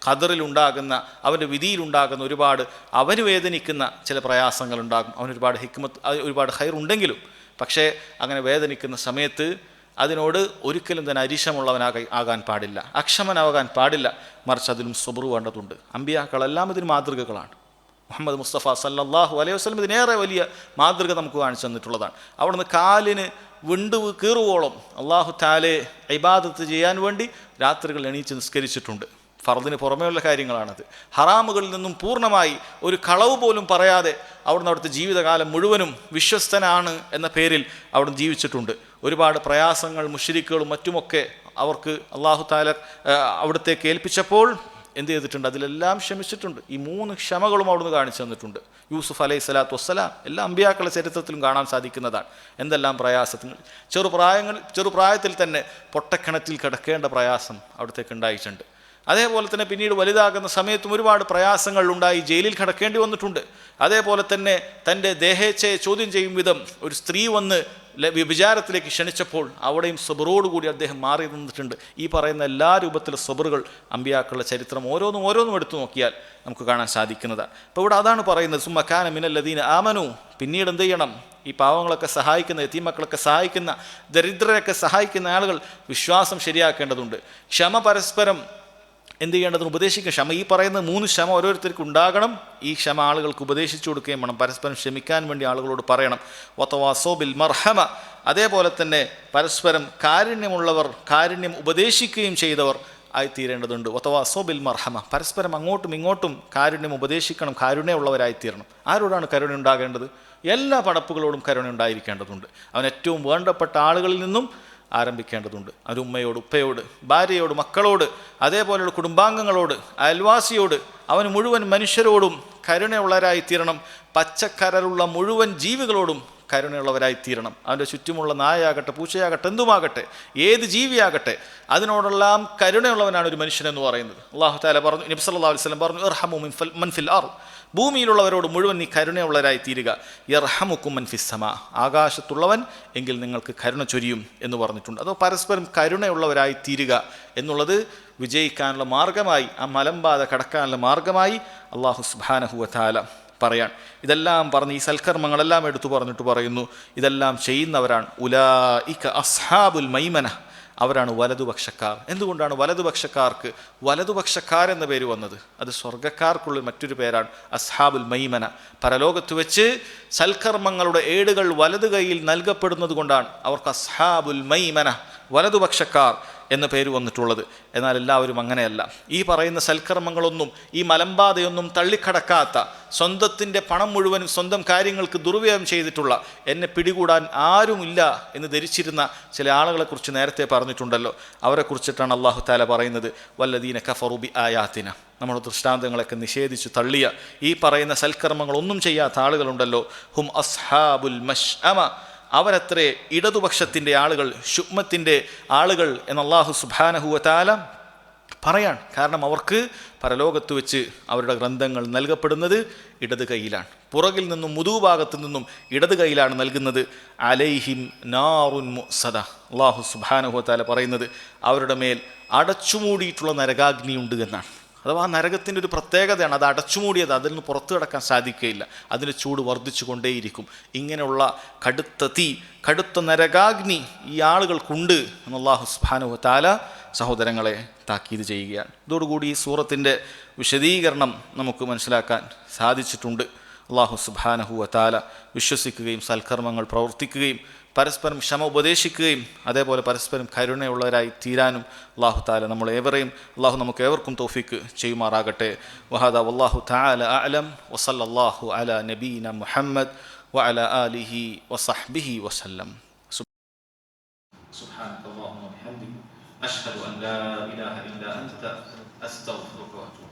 A: ഖദറിലുണ്ടാകുന്ന, അവൻ്റെ വിധിയിലുണ്ടാകുന്ന ഒരുപാട് അവന് വേദനിക്കുന്ന ചില പ്രയാസങ്ങളുണ്ടാകും. അവനൊരുപാട് ഹിക്മത്ത്, ഒരുപാട് ഖൈർ ഉണ്ടെങ്കിലും പക്ഷേ അങ്ങനെ വേദനിക്കുന്ന സമയത്ത് അതിനോട് ഒരിക്കലും തന്നെ അരിശമുള്ളവനാകാൻ പാടില്ല, അക്ഷമനാകാൻ പാടില്ല. മറിച്ച് അതിലും സബർ വേണ്ടതുണ്ട്. അമ്പിയാക്കളെല്ലാം ഇതിന് മാതൃകകളാണ്. മുഹമ്മദ് മുസ്തഫ സല്ലല്ലാഹു അലൈഹി വസല്ലം ഇതിനേറെ വലിയ മാതൃക നമുക്ക് കാണിച്ചു തന്നിട്ടുള്ളതാണ്. അവിടുന്ന് കാലിന് വിണ്ടു കീറുവോളം അള്ളാഹു തആല ഇബാദത്ത് ചെയ്യാൻ വേണ്ടി രാത്രികൾ എണീച്ച് നിസ്കരിച്ചിട്ടുണ്ട്. ഫർദിന് പുറമേയുള്ള കാര്യങ്ങളാണത്. ഹറാമുകളിൽ നിന്നും പൂർണ്ണമായി ഒരു കളവ് പോലും പറയാതെ അവിടുന്ന് അവിടുത്തെ ജീവിതകാലം മുഴുവനും വിശ്വസ്തനാണ് എന്ന പേരിൽ അവിടുന്ന് ജീവിച്ചിട്ടുണ്ട്. ഒരുപാട് പ്രയാസങ്ങൾ മുശ്രിക്കുകളും മറ്റുമൊക്കെ അവർക്ക് അള്ളാഹു തആല അവിടുത്തേക്ക് ഏൽപ്പിച്ചപ്പോൾ എന്ത് ചെയ്തിട്ടുണ്ട്? അതിലെല്ലാം ക്ഷമിച്ചിട്ടുണ്ട്. ഈ 3 ക്ഷമകളും അവിടുന്ന് കാണിച്ചു തന്നിട്ടുണ്ട്. യൂസുഫ് അലൈഹി സ്വലാത്തു വസ്സലാം എല്ലാ അമ്പിയാക്കളുടെ ചരിത്രത്തിലും കാണാൻ സാധിക്കുന്നതാണ്. എന്തെല്ലാം പ്രയാസങ്ങൾ, ചെറുപ്രായത്തിൽ തന്നെ പൊട്ടക്കിണറ്റിൽ കിടക്കേണ്ട പ്രയാസം അവിടത്തേക്ക് ഉണ്ടായിട്ടുണ്ട്. അതേപോലെ തന്നെ പിന്നീട് വലുതാകുന്ന സമയത്തും ഒരുപാട് പ്രയാസങ്ങൾ ഉണ്ടായി, ജയിലിൽ കിടക്കേണ്ടി വന്നിട്ടുണ്ട്. അതേപോലെ തന്നെ തൻ്റെ ദേഹേച്ഛയെ ചോദ്യം ചെയ്യും വിധം ഒരു സ്ത്രീ വന്ന് വിചാരത്തിലേക്ക് ക്ഷണിച്ചപ്പോൾ അവിടെയും സബറോടുകൂടി അദ്ദേഹം മാറി നിന്നിട്ടുണ്ട്. ഈ പറയുന്ന എല്ലാ രൂപത്തിലുള്ള സബറുകൾ അമ്പിയാക്കളുടെ ചരിത്രം ഓരോന്നും എടുത്തു നോക്കിയാൽ നമുക്ക് കാണാൻ സാധിക്കുന്നതാണ്. അപ്പോൾ ഇവിടെ അതാണ് പറയുന്നത്, സുമ്മ കാന മിനല്ലദീന ആമനു. പിന്നീട് എന്ത് ചെയ്യണം? ഈ പാവങ്ങളൊക്കെ സഹായിക്കുന്ന, യതീമക്കളൊക്കെ സഹായിക്കുന്ന, ദരിദ്രരൊക്കെ സഹായിക്കുന്ന ആളുകൾ വിശ്വാസം ശരിയാക്കേണ്ടതുണ്ട്. ക്ഷമ പരസ്പരം എന്ത് ചെയ്യേണ്ടതിന് ഉപദേശിക്കുക. ക്ഷമ, ഈ പറയുന്ന 3 ക്ഷമ ഓരോരുത്തർക്കും ഉണ്ടാകണം. ഈ ക്ഷമ ആളുകൾക്ക് ഉപദേശിച്ചു കൊടുക്കുകയും വേണം. പരസ്പരം ക്ഷമിക്കാൻ വേണ്ടി ആളുകളോട് പറയണം. വതവാസോ ബിൽ മർഹമ, അതേപോലെ തന്നെ പരസ്പരം കാരുണ്യമുള്ളവർ, കാരുണ്യം ഉപദേശിക്കുകയും ചെയ്തവർ ആയിത്തീരേണ്ടതുണ്ട്. വതവാസോ ബിൽ മർഹമ, പരസ്പരം അങ്ങോട്ടും ഇങ്ങോട്ടും കാരുണ്യം ഉപദേശിക്കണം, കാരുണ്യമുള്ളവരായിത്തീരണം. ആരോടാണ് കരുണ ഉണ്ടാകേണ്ടത്? എല്ലാ പടപ്പുകളോടും കരുണ ഉണ്ടായിരിക്കേണ്ടതുണ്ട്. അവൻ ഏറ്റവും വേണ്ടപ്പെട്ട ആളുകളിൽ നിന്നും ആരംഭിക്കേണ്ടതുണ്ട്. അവൻ്റെ ഉമ്മയോട്, ഉപ്പയോട്, ഭാര്യയോട്, മക്കളോട്, അതേപോലെയുള്ള കുടുംബാംഗങ്ങളോട്, അയൽവാസിയോട്, അവന് മുഴുവൻ മനുഷ്യരോടും കരുണയുള്ളവരായിത്തീരണം. പച്ചക്കരലുള്ള മുഴുവൻ ജീവികളോടും കരുണയുള്ളവരായിത്തീരണം. അവൻ്റെ ചുറ്റുമുള്ള നായയാകട്ടെ, പൂച്ചയാകട്ടെ, എന്തുമാകട്ടെ, ഏത് ജീവിയാകട്ടെ, അതിനോടെല്ലാം കരുണയുള്ളവനാണ് ഒരു മനുഷ്യനെന്ന് പറയുന്നത്. അല്ലാഹു തആല പറഞ്ഞു, നബി സല്ലല്ലാഹു അലൈഹി വസല്ലം പറഞ്ഞു, ഇർഹമു മൻ ഫിൽ അർദ്, ഭൂമിയിലുള്ളവരോട് മുഴുവൻ നീ കരുണയുള്ളവരായി തീരുക. യർഹമുക്കും മൻ ഫിസ് സമാ, ആകാശത്തുള്ളവൻ എങ്കിൽ നിങ്ങൾക്ക് കരുണ ചൊരിയും എന്ന് പറഞ്ഞിട്ടുണ്ട്. അതോ പരസ്പരം കരുണയുള്ളവരായി തീരുക എന്നുള്ളത് വിജയിക്കാനുള്ള മാർഗമായി, ആ മലമ്പാത കടക്കാനുള്ള മാർഗമായി അല്ലാഹു സുബ്ഹാനഹു വ തആല പറയാൻ. ഇതെല്ലാം പറഞ്ഞ് ഈ സൽക്കർമ്മങ്ങളെല്ലാം എടുത്തു പറഞ്ഞിട്ട് പറയുന്നു, ഇതെല്ലാം ചെയ്യുന്നവരാണ് ഉലായിക അസ്ഹാബുൽ മൈമന, അവരാണ് വലതുപക്ഷക്കാർ. എന്തുകൊണ്ടാണ് വലതുപക്ഷക്കാർക്ക് വലതുപക്ഷക്കാരെന്ന പേര് വന്നത്? അത് സ്വർഗ്ഗക്കാർക്കുള്ള മറ്റൊരു പേരാണ് അസ്ഹാബുൽ മൈമന. പരലോകത്ത് വെച്ച് സൽക്കർമ്മങ്ങളുടെ ഏടുകൾ വലതു കൈയിൽ നൽകപ്പെടുന്നത് കൊണ്ടാണ് അവർക്ക് അസ്ഹാബുൽ മൈമന, വലതുപക്ഷക്കാർ എന്ന പേര് വന്നിട്ടുള്ളത്. എന്നാൽ എല്ലാവരും അങ്ങനെയല്ല. ഈ പറയുന്ന സൽക്കർമ്മങ്ങളൊന്നും, ഈ മലമ്പാതയൊന്നും തള്ളിക്കടക്കാത്ത, സ്വന്തത്തിൻ്റെ പണം മുഴുവനും സ്വന്തം കാര്യങ്ങൾക്ക് ദുർവ്യയം ചെയ്തിട്ടുള്ള, എന്നെ പിടികൂടാൻ ആരുമില്ല എന്ന് ധരിച്ചിരുന്ന ചില ആളുകളെക്കുറിച്ച് നേരത്തെ പറഞ്ഞിട്ടുണ്ടല്ലോ. അവരെക്കുറിച്ചിട്ടാണ് അല്ലാഹു തആല പറയുന്നത്, വല്ലദീന കഫറു ബി ആയാതിന, നമ്മുടെ ദൃഷ്ടാന്തങ്ങളൊക്കെ നിഷേധിച്ച് തള്ളിയ, ഈ പറയുന്ന സൽക്കർമ്മങ്ങളൊന്നും ചെയ്യാത്ത ആളുകളുണ്ടല്ലോ, ഹും അസ്ഹാബുൽ മശ്അമ, അവരത്രേ ഇടതുപക്ഷത്തിൻ്റെ ആളുകൾ, ശുഅ്മത്തിൻ്റെ ആളുകൾ എന്ന് അല്ലാഹു സുബ്ഹാനഹു വ തആല പറയാൻ. കാരണം അവർക്ക് പരലോകത്ത് വെച്ച് അവരുടെ ഗ്രന്ഥങ്ങൾ നൽകപ്പെടുന്നത് ഇടത് കൈയിലാണ്. പുറകിൽ നിന്നും മുതുകുഭാഗത്തു നിന്നും ഇടത് കൈയിലാണ് നൽകുന്നത്. അലൈഹിം നാറുൻ മുഅ്സദ, അല്ലാഹു സുബ്ഹാനഹു വ തആല പറയുന്നത് അവരുടെ മേൽ അടച്ചുമൂടിയിട്ടുള്ള നരകാഗ്നിയുണ്ട് എന്നാണ്. അഥവാ ആ നരകത്തിൻ്റെ ഒരു പ്രത്യേകതയാണ്, അത് അടച്ചുമൂടിയത്, അതിൽ നിന്ന് പുറത്തു കിടക്കാൻ സാധിക്കുകയില്ല. അതിൻ്റെ ചൂട് വർദ്ധിച്ചു കൊണ്ടേയിരിക്കും. ഇങ്ങനെയുള്ള കടുത്ത തീ, കടുത്ത നരകാഗ്നി ഈ ആളുകൾക്കുണ്ട് എന്ന് അല്ലാഹു സുബ്ഹാനഹു വ തആല സഹോദരങ്ങളെ താക്കീത് ചെയ്യുകയാണ്. ഇതോടുകൂടി ഈ സൂറത്തിൻ്റെ വിശദീകരണം നമുക്ക് മനസ്സിലാക്കാൻ സാധിച്ചിട്ടുണ്ട്. അല്ലാഹു സുബ്ഹാനഹു വ തആല വിശ്വസിക്കുകയും സൽക്കർമ്മങ്ങൾ പ്രവർത്തിക്കുകയും പരസ്പരം ക്ഷമ ഉപദേശിക്കുകയും അതേപോലെ പരസ്പരം കരുണയുള്ളവരായി തീരാനും അല്ലാഹു തആല നമ്മളേവരെയും അല്ലാഹു നമുക്ക് ഏവർക്കും തൗഫീക്ക് ചെയ്യുമാറാകട്ടെ. വഹദാ വല്ലാഹു തആല അഅലം വസല്ലല്ലാഹു അലാ നബീന മുഹമ്മദ് വഅലാ ആലിഹി വസഹ്ബിഹി വസല്ലം. സുബ്ഹാനകല്ലാഹുമ്മ വബിഹംദിക അശ്ഹദു അൻ ലാ ഇലാഹ ഇല്ലാ അൻത അസ്തഗ്ഫിറുക വ അത്തൂബു